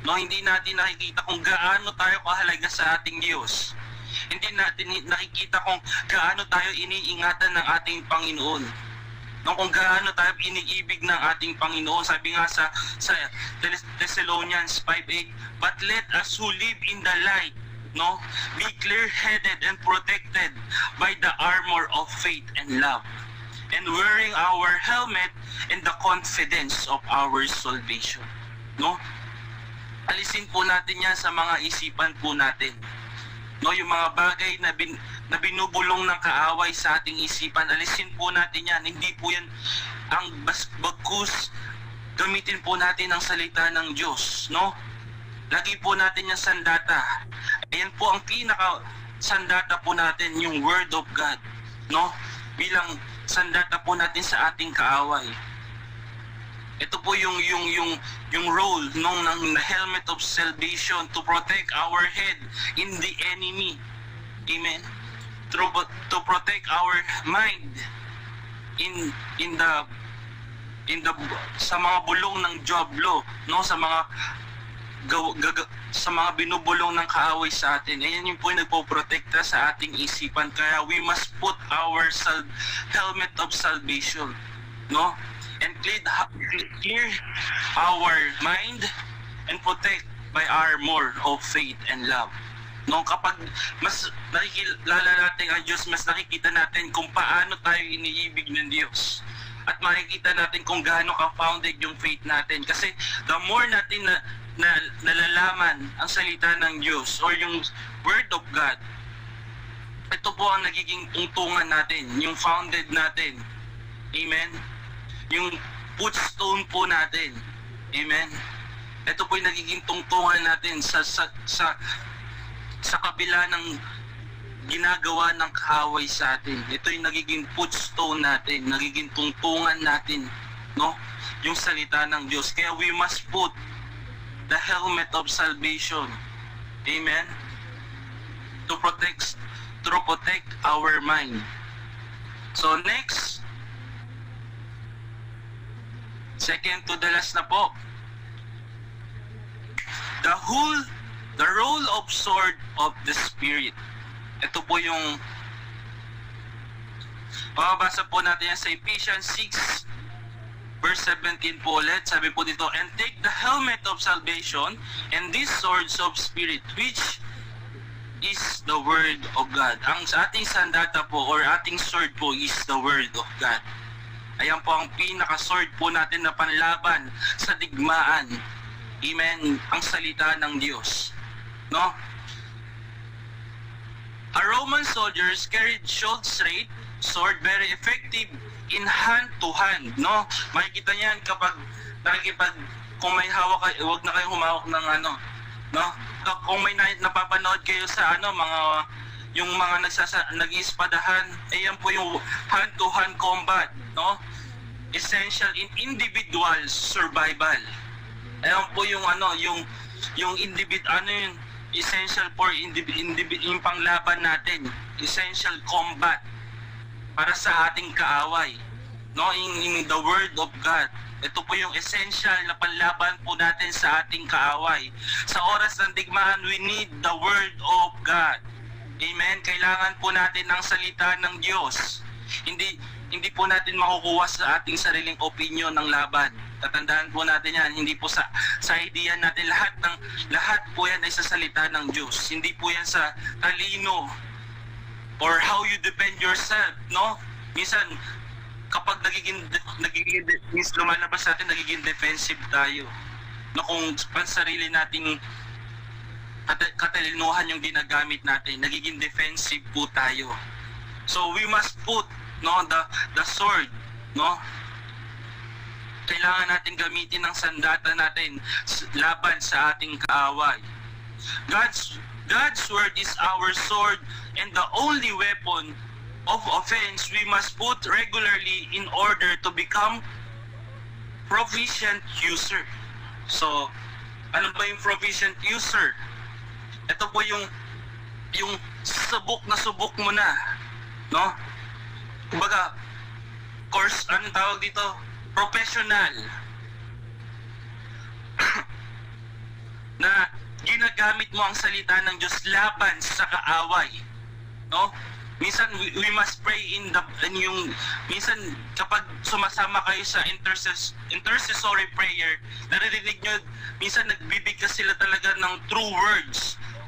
No? Hindi natin nakikita kung gaano tayo kahalaga sa ating Diyos. Hindi natin nakikita kung gaano tayo iniingatan ng ating Panginoon. No, kung gaano tayo iniibig ng ating Panginoon. Sabi nga sa Thessalonians 5:8, but let us who live in the light, no, be clear-headed and protected by the armor of faith and love, and wearing our helmet in the confidence of our salvation. No? Alisin po natin yan sa mga isipan po natin. No, yung mga bagay na binubulong ng kaaway sa ating isipan, alisin po natin yan. Hindi po yan ang bagkus. Gamitin po natin ang salita ng Diyos, no? Lagi po natin yung sandata. Ayan po ang pinaka sandata po natin, yung Word of God, no? Bilang sandata po natin sa ating kaaway. Ito po yung role ng helmet of salvation to protect our head in the enemy. Amen. To protect our mind in the sa mga bulong ng diablo, no, sa mga binubulong ng kaaway sa atin. Ayan yung po yung nagpoprotekta sa ating isipan. Kaya we must put our helmet of salvation, no? And clear our mind and protect by armor of faith and love. No, kapag mas nakikilala natin ang Diyos, mas nakikita natin kung paano tayo iniibig ng Diyos. At makikita natin kung gaano ka-founded yung faith natin. Kasi the more natin nalalaman ang salita ng Diyos or yung Word of God, ito po ang nagiging tungtungan natin, yung founded natin. Amen? Yung footstone po natin. Amen? Ito po yung nagiging tungtungan natin sa kabila ng ginagawa ng kaaway sa atin. Ito yung nagiging footstone natin, nagiging tungtungan natin, no? Yung salita ng Diyos. Kaya we must put the helmet of salvation. Amen? To protect our mind. So next, second to the last na po. The role of sword of the Spirit. Ito po yung mababasa po natin yan sa Ephesians 6 verse 17 po ulit. Sabi po dito, and take the helmet of salvation and these swords of Spirit, which is the Word of God. Ang ating sandata po or ating sword po is the Word of God. Ayan po ang pinaka-sword po natin na panlaban sa digmaan. Amen. Ang salita ng Diyos. No? A Roman soldiers carried shield-straight sword, very effective in hand to hand. No? Makikita niyan kapag kung may hawak kayo, huwag na kayong humawak ng no? Kung may napapanood kayo sa yung mga nag-iispadahan, ayan po yung hand-to-hand combat, no? Essential in individual survival. Ayan po yung essential for yung panglaban natin, essential combat para sa ating kaaway, no? In the Word of God. Ito po yung essential na panlaban po natin sa ating kaaway. Sa oras ng digmaan, we need the Word of God. Amen? Kailangan po natin ng salita ng Diyos. Hindi po natin makukuha sa ating sariling opinion ng laban. Tatandaan po natin yan. Hindi po sa idea natin. Lahat po yan ay sa salita ng Diyos. Hindi po yan sa talino or how you defend yourself, no? Minsan, kapag lumalabas natin, nagiging defensive tayo. No, kung pansarili nating katalinuhan yung ginagamit natin, nagiging defensive po tayo. So we must put, no, the sword, no? Kailangan natin gamitin ang sandata natin laban sa ating kaaway. God's word is our sword and the only weapon of offense we must put regularly in order to become proficient user. So, ano ba yung proficient user? Ito po yung subok mo na, no? Kumbaga, course, anong tawag dito? Professional. Na ginagamit mo ang salita ng Diyos laban sa kaaway, no? Minsan we must pray minsan kapag sumasama kayo sa intercessory prayer, naririnig nyo minsan nagbibigkas sila talaga ng true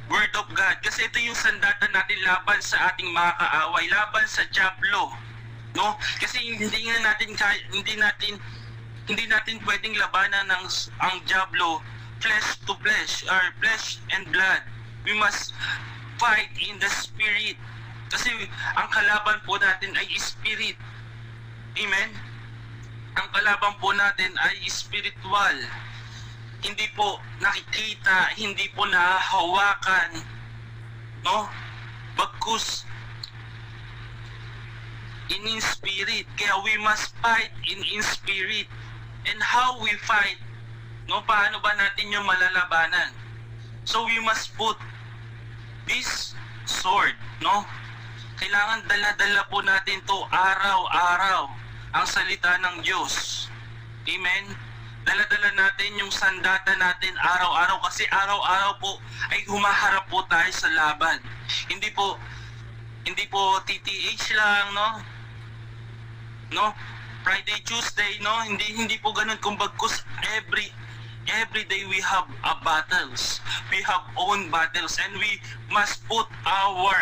word of God, kasi ito yung sandata natin laban sa ating mga kaaway, laban sa diablo, no? Kasi hindi natin pwedeng labanan ang diablo flesh to flesh or flesh and blood. We must fight in the spirit, kasi ang kalaban po natin ay spirit. Amen? Ang kalaban po natin ay spiritual. Hindi po nakikita, hindi po nahahawakan, no? Bagkus in spirit. Kaya we must fight in spirit. And how we fight, no? Paano ba natin yung malalabanan? So we must put this sword, no? Kailangan dala-dala po natin to araw-araw, ang salita ng Diyos. Amen? Dala-dala natin yung sandata natin araw-araw, kasi araw-araw po ay humaharap po tayo sa laban. Hindi po TTH lang, no? Friday, Tuesday, no? Hindi po ganun. Kumbagkus every day we have battles. We have own battles, and we must put our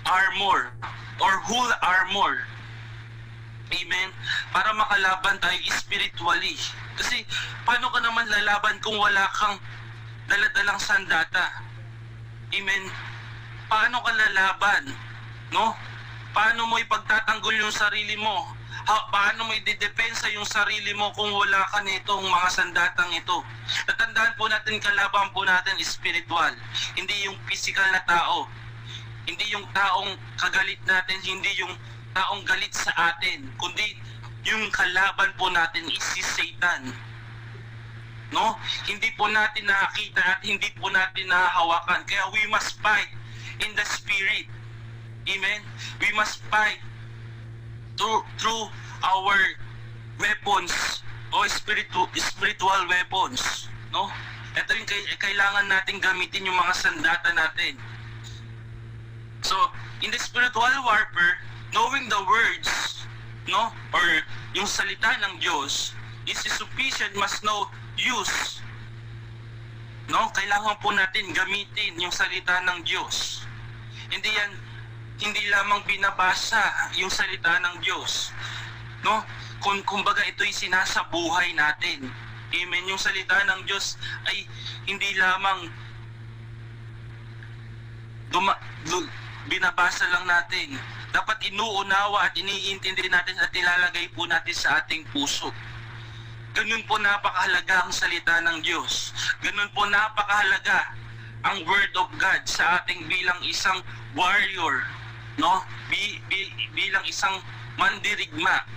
armor or whole armor. Amen? Para makalaban tayo spiritually. Kasi paano ka naman lalaban kung wala kang daladalang sandata? Amen? Paano ka lalaban? No? Paano mo ipagtatanggol yung sarili mo? Paano mo idedepensa yung sarili mo kung wala ka nitong mga sandatang ito? Natandaan po natin, kalaban po natin spiritual. Hindi yung physical na tao. Hindi yung taong kagalit natin, hindi yung taong galit sa atin, kundi yung kalaban po natin is si Satan. No? Hindi po natin nakakita at hindi po natin nahahawakan. Kaya we must fight in the spirit. Amen? We must fight through our weapons o spiritual weapons. No? Ito yung kailangan natin gamitin, yung mga sandata natin. So, in the spiritual warfare, knowing the words, no, or yung salita ng Diyos is sufficient, must know use. No, kailangan po natin gamitin yung salita ng Diyos. Hindi lamang binabasa yung salita ng Diyos. No? Kumbaga ito'y sinasabuhay natin. Amen. Yung salita ng Diyos ay hindi lamang binabasa lang natin. Dapat inuunawa at iniintindi natin at ilalagay po natin sa ating puso. Ganun po napakahalaga ang salita ng Diyos. Ganun po napakahalaga ang Word of God sa ating bilang isang warrior, no? Bilang isang mandirigma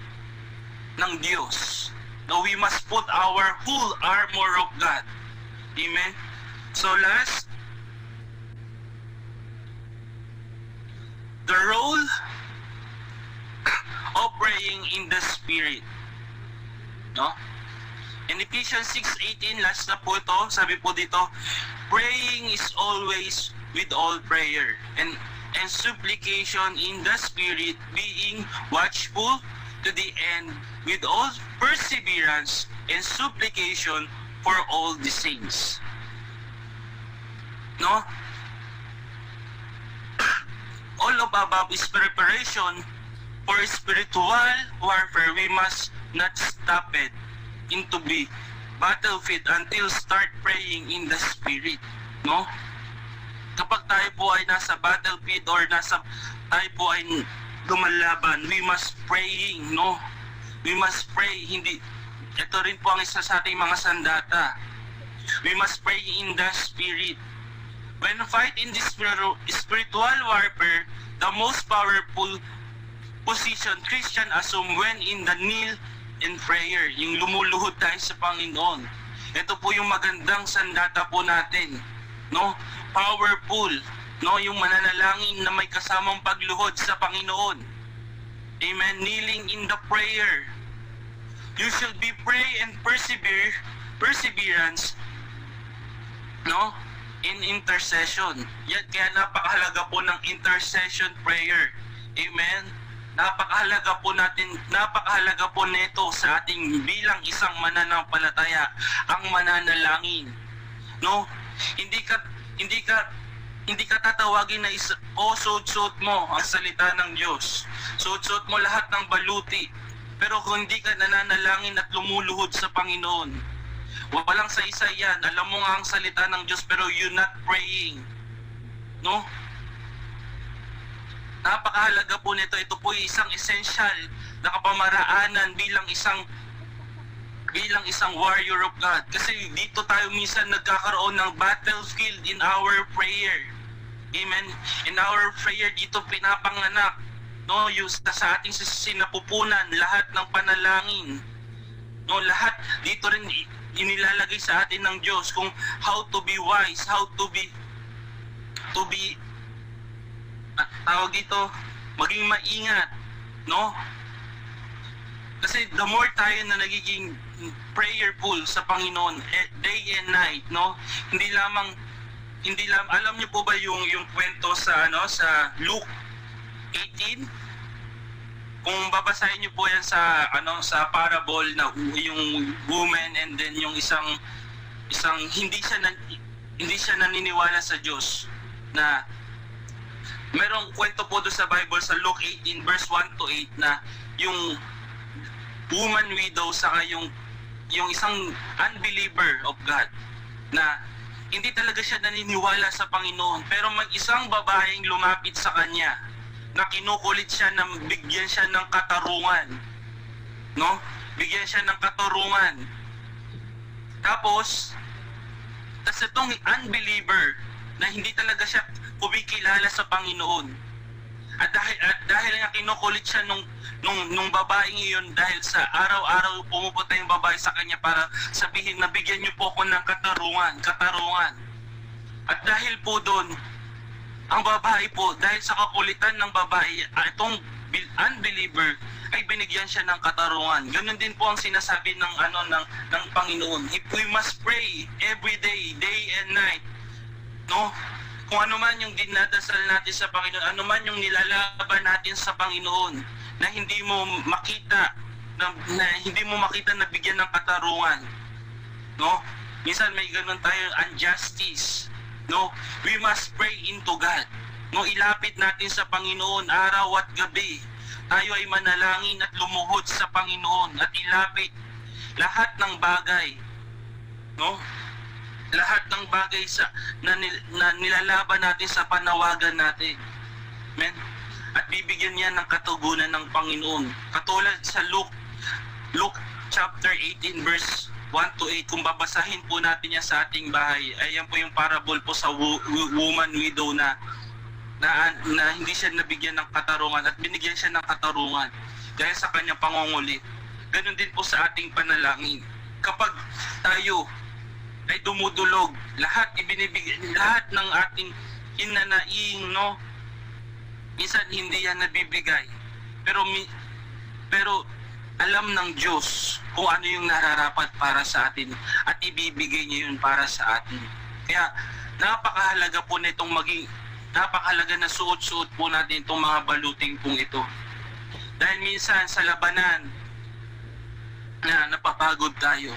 ng Diyos. No, we must put our full armor of God. Amen? So last, the role of praying in the Spirit. No? In Ephesians 6:18, last na po ito, sabi po dito, praying is always with all prayer and supplication in the Spirit, being watchful to the end with all perseverance and supplication for all the saints. No? All of above is preparation for spiritual warfare. We must not stop it into the battlefield until start praying in the Spirit. No? Kapag tayo po ay nasa battlefield or tayo po ay lumalaban, we must praying, no? We must pray. Ito rin po ang isa sa ating mga sandata. We must pray in the Spirit. When fight in the spiritual warfare, the most powerful position Christian assume when in the kneel in prayer, yung lumuluhod tayo sa Panginoon. Ito po yung magandang sandata po natin, no? Powerful, no? Yung mananalangin na may kasamang pagluhod sa Panginoon. Amen. Kneeling in the prayer. You should be pray and perseverance, no? In intercession. Yan, kaya napakahalaga po ng intercession prayer. Amen. Napakahalaga po nito sa ating bilang isang mananampalataya, ang mananalangin. No? Hindi ka tatawagin na suot mo ang salita ng Diyos. Suot mo lahat ng baluti. Pero kung hindi ka nananalangin at lumuluhod sa Panginoon, walang sa-isa yan. Alam mo nga ang salita ng Diyos pero you're not praying. No? Napakahalaga po nito. Ito po ay isang essential na kapamaraanan bilang isang warrior of God. Kasi dito tayo minsan nagkakaroon ng battlefield in our prayer. Amen. In our prayer dito pinapanganak, no, yung sa ating sinapupunan lahat ng panalangin. No, lahat dito rin inilalagay sa atin ng Diyos kung how to be wise, how to be tawag dito, maging maingat, no? Kasi the more tayo na nagiging prayerful sa Panginoon day and night, no? Hindi lamang alam niyo po ba yung kwento sa Luke 18? Kung babasahin niyo po yan sa sa parable na yung woman and then yung isang hindi siya naniniwala sa Diyos, na merong kwento po doon sa Bible sa Luke 18 verse 1 to 8 na yung woman widow saka yung isang unbeliever of God na hindi talaga siya naniniwala sa Panginoon, pero may isang babaeng lumapit sa kanya na kinukulit siya na bigyan siya ng katarungan, no? Bigyan siya ng katarungan. Tapos itong unbeliever na hindi talaga siya kumikilala sa Panginoon. At dahil nga kinukulit siya nung babaeng iyon, dahil sa araw-araw pumupunta yung babae sa kanya para sabihin na bigyan niyo po ako ng katarungan. At dahil po doon, ang babae po, dahil sa kakulitan ng babae, itong unbeliever ay binigyan siya ng katarungan. Ganun din po ang sinasabi ng Panginoon. If we must pray every day, day and night, no? Kung ano man yung dinadasal natin sa Panginoon, ano man yung nilalaban natin sa Panginoon, na hindi mo makita na bigyan ng katarungan, no? Minsan may ganun tayo, injustice, no? We must pray into God, no? Ilapit natin sa Panginoon araw at gabi. Tayo ay manalangin at lumuhod sa Panginoon at ilapit lahat ng bagay, no? Lahat ng bagay na nilalaban natin sa panawagan natin. Amen? At bibigyan niya ng katugunan ng Panginoon. Katulad sa Luke chapter 18 verse 1 to 8, kung babasahin po natin yan sa ating bahay, ayan po yung parable po sa woman widow na hindi siya nabigyan ng katarungan at binigyan siya ng katarungan dahil sa kanyang pangungulit. Ganon din po sa ating panalangin. Kapag tayo ay dumudulog, lahat ng ating hinanaing, no? Minsan hindi yan nabibigay. Pero alam ng Diyos kung ano yung nararapat para sa atin at ibibigay niya yun para sa atin. Kaya napakahalaga po nitong napakahalaga na suot-suot po natin itong mga baluting pong ito. Dahil minsan sa labanan na napapagod tayo,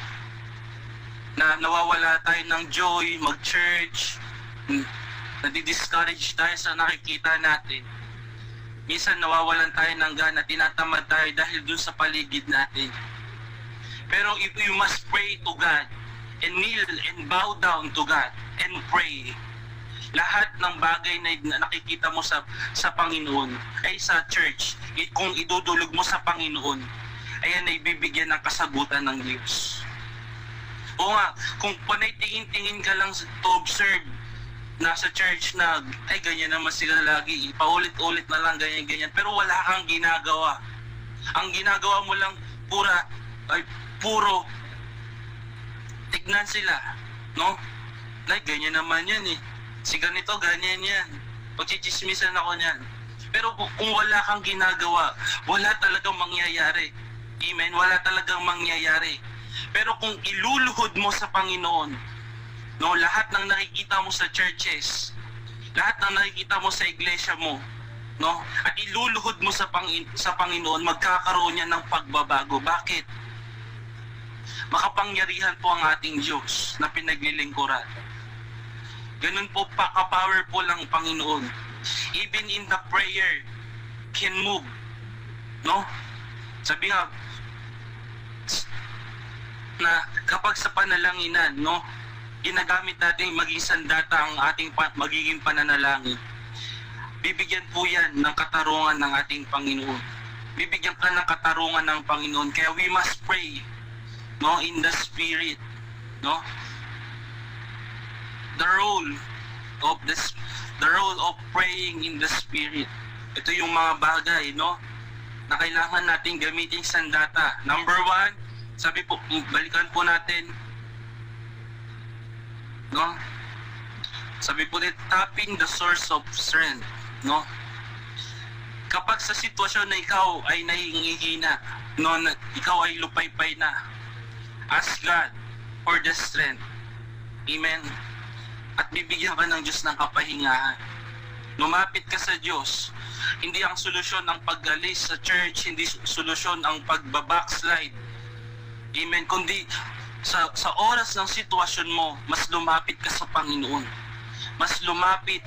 na nawawala tayo ng joy, mag-church, nadi-discourage tayo sa nakikita natin. Minsan nawawalan tayo ng gana, tinatamad tayo dahil dun sa paligid natin. Pero if you must pray to God, and kneel and bow down to God, and pray, lahat ng bagay na nakikita mo sa Panginoon, ay sa church, kung idudulog mo sa Panginoon, ayan ay bibigyan ng kasagutan ng Diyos. O nga, kung panay tingin-tingin ka lang to observe nasa church na, ay ganyan naman sila lagi, paulit-ulit na lang ganyan-ganyan, pero wala kang ginagawa. Ang ginagawa mo lang, ay puro tignan sila, no? Like, ganyan naman yan eh. Si ganito, ganyan yan. Pagchichismisan ako niyan. Pero kung wala kang ginagawa, wala talagang mangyayari. Amen? Wala talagang mangyayari. Pero kung iluluhod mo sa Panginoon, no, lahat ng nakikita mo sa churches, lahat ng nakikita mo sa iglesia mo, no, at iluluhod mo sa Panginoon, magkakaroon yan ng pagbabago. Bakit? Makapangyarihan po ang ating Diyos na pinaglilingkuran. Ganun po ka-powerful ang Panginoon. Even in the prayer, can move. No? Sabi nga, na kapag sa panalanginan, no, ginagamit natin maging sandata ang ating magiging pananalangin, bibigyan po yan ng katarungan ng ating Panginoon. Bibigyan ka ng katarungan ng Panginoon. Kaya we must pray, no, in the Spirit, no. The role of praying in the Spirit. Ito yung mga bagay, no, na kailangan natin gamitin sandata. Number 1, sabi po, balikan po natin, no, sabi po dito, tapping the source of strength, no. Kapag sa sitwasyon na ikaw ay nahihingihina, no, na ikaw ay lupaypay na, ask God for the strength. Amen. At bibigyan ka ng Diyos ng kapahingahan. Lumapit ka sa Diyos. Hindi ang solusyon ang pag-alis sa church, hindi solusyon ang pagbabackslide. Amen. Kundi sa oras ng sitwasyon mo, mas lumapit ka sa Panginoon. Mas lumapit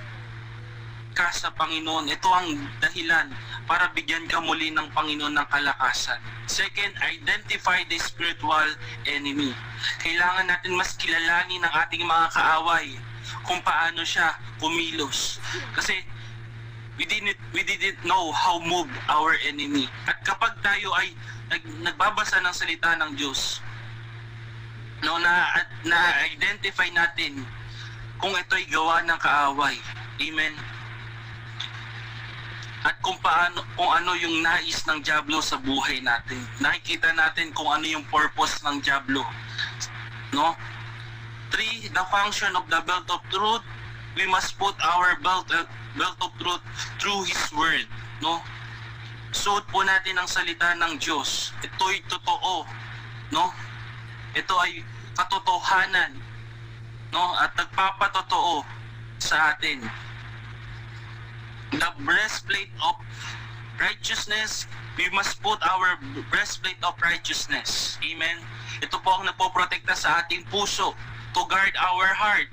ka sa Panginoon. Ito ang dahilan para bigyan ka muli ng Panginoon ng kalakasan. Second, identify the spiritual enemy. Kailangan natin mas kilalanin ang ating mga kaaway kung paano siya kumilos. Kasi we didn't know how move our enemy. At kapag tayo ay nagbabasa ng salita ng Diyos, no, na-identify natin kung ito'y gawa ng kaaway. Amen. At kung ano yung nais ng diablo sa buhay natin. Nakikita natin kung ano yung purpose ng diablo. No? 3, the function of the belt of truth. We must put our belt of truth through His Word. No? Suot po natin ang salita ng Diyos. Ito'y totoo. No? Ito ay katotohanan. No? At nagpapatotoo sa atin. The breastplate of righteousness. We must put our breastplate of righteousness. Amen? Ito po ang nagpoprotekta sa ating puso. To guard our heart,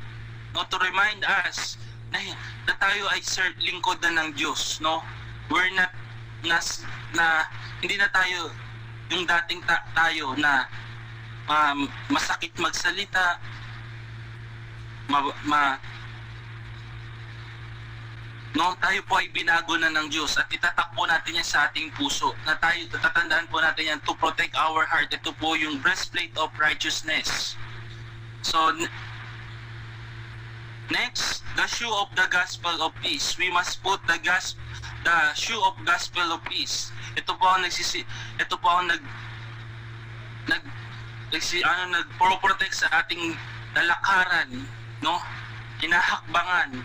no, to remind us na tayo ay lingkod na ng Diyos, no. We're not hindi na tayo yung dating tayo na masakit magsalita, no, tayo po ay binago na ng Diyos at itatakbo natin yan sa ating puso. Na tayo, tatandaan po natin yan to protect our heart. Ito po yung breastplate of righteousness. So, next, the shoe of the gospel of peace. We must put the shoe of gospel of peace. Ito po ang nagpro-protect sa ating dalakaran, no? Hinahakbangan,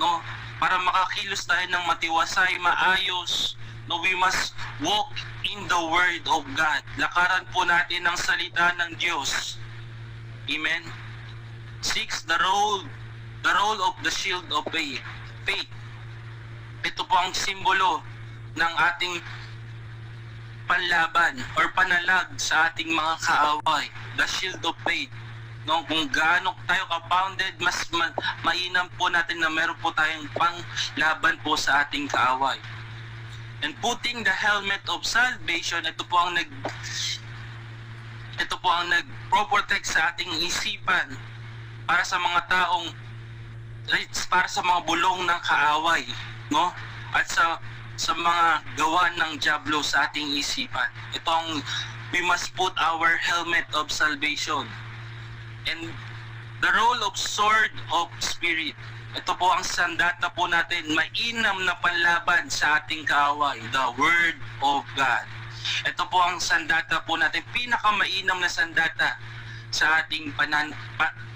no? Para makakilos tayo ng matiwasay, maayos, no? We must walk in the Word of God. Lakaran po natin ang salita ng Diyos. Amen. 6, the role of the shield of faith. Ito po ang simbolo ng ating panlaban or panalag sa ating mga kaaway. The shield of faith. No, kung gaano tayo ka-bounded, mas mainam po natin na meron po tayong panglaban po sa ating kaaway. And putting the helmet of salvation, ito po ang nag-protect sa ating isipan para sa mga taong, para sa mga bulong ng kaaway, no? At sa mga gawa ng diablo sa ating isipan. Itong we must put our helmet of salvation. And the role of sword of spirit. Ito po ang sandata po natin, mainam na panlaban sa ating kaaway, the Word of God. Ito po ang sandata po natin, pinakamainam na sandata sa ating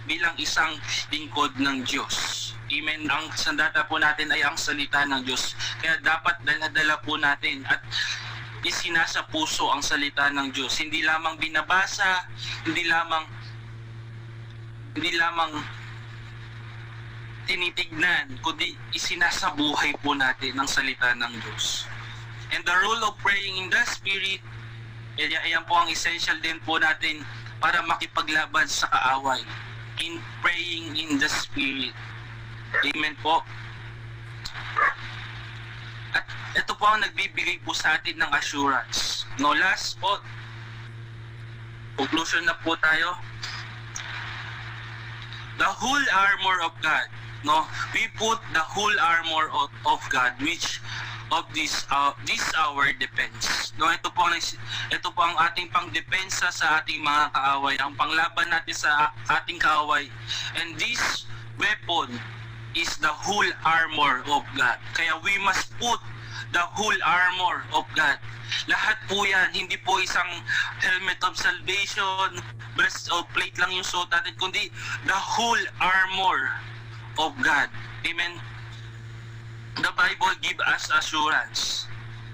bilang isang lingkod ng Diyos. Amen. Ang sandata po natin ay ang salita ng Diyos. Kaya dapat dala-dala po natin at isinasa puso ang salita ng Diyos. Hindi lamang binabasa, hindi lamang tinitignan, kundi isinasabuhay po natin ang salita ng Diyos. And the rule of praying in the Spirit, ayan po ang essential din po natin para makipaglaban sa kaaway. In praying in the Spirit. Amen po. At ito po ang nagbibigay po sa atin ng assurance. No, last po. Conclusion na po tayo. The whole armor of God. No, we put the whole armor of God, which of this our defense. No, ito po ang ating pangdepensa sa ating mga kaaway, ang panglaban natin sa ating kaaway. And this weapon is the whole armor of God. Kaya we must put the whole armor of God. Lahat po yan, hindi po isang helmet of salvation, breastplate lang yung suot natin, kundi the whole armor of God. Amen. The Bible gives us assurance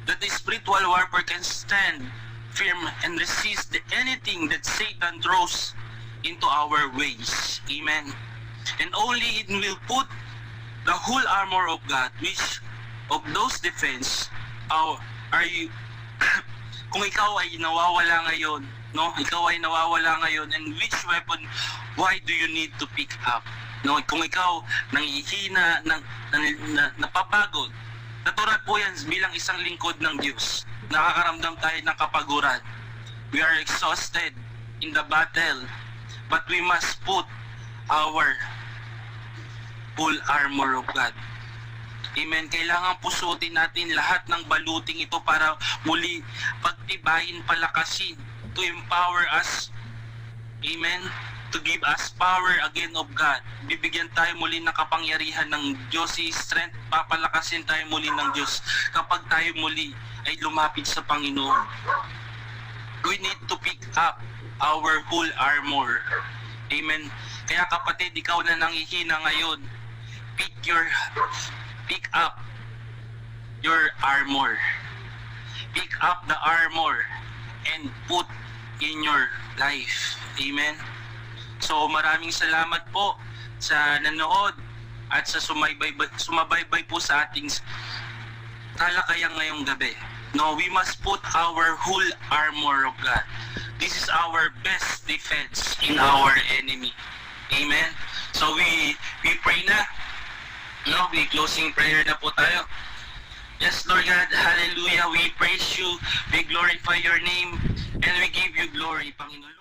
that the spiritual warfare can stand firm and resist anything that Satan throws into our ways. Amen. And only it will put the whole armor of God, which of those defense are you kung ikaw ay nawawala ngayon, no? Ikaw ay nawawala ngayon, and which weapon, why do you need to pick up? No, kung ikaw nangihina, napapagod, natural po yan bilang isang lingkod ng Diyos. Nakakaramdam tayo ng kapaguran. We are exhausted in the battle, but we must put our full armor of God. Amen. Kailangan pusutin natin lahat ng baluting ito para muli pagtibayin, palakasin, to empower us. Amen. To give us power again of God. Bibigyan tayo muli ng kapangyarihan ng Diyos, strength, papalakasin tayo muli ng Diyos kapag tayo muli ay lumapit sa Panginoon. We need to pick up our whole armor. Amen. Kaya kapatid, ikaw na nangihina ngayon, pick up your armor. Pick up the armor and put in your life. Amen. So maraming salamat po sa nanood at sa sumabaybay po sa ating talakayan ngayong gabi. No, we must put our whole armor of God. This is our best defense in our enemy. Amen. So we pray na. No, we closing prayer na po tayo. Yes, Lord God, hallelujah. We praise you, we glorify your name, and we give you glory, Panginoon.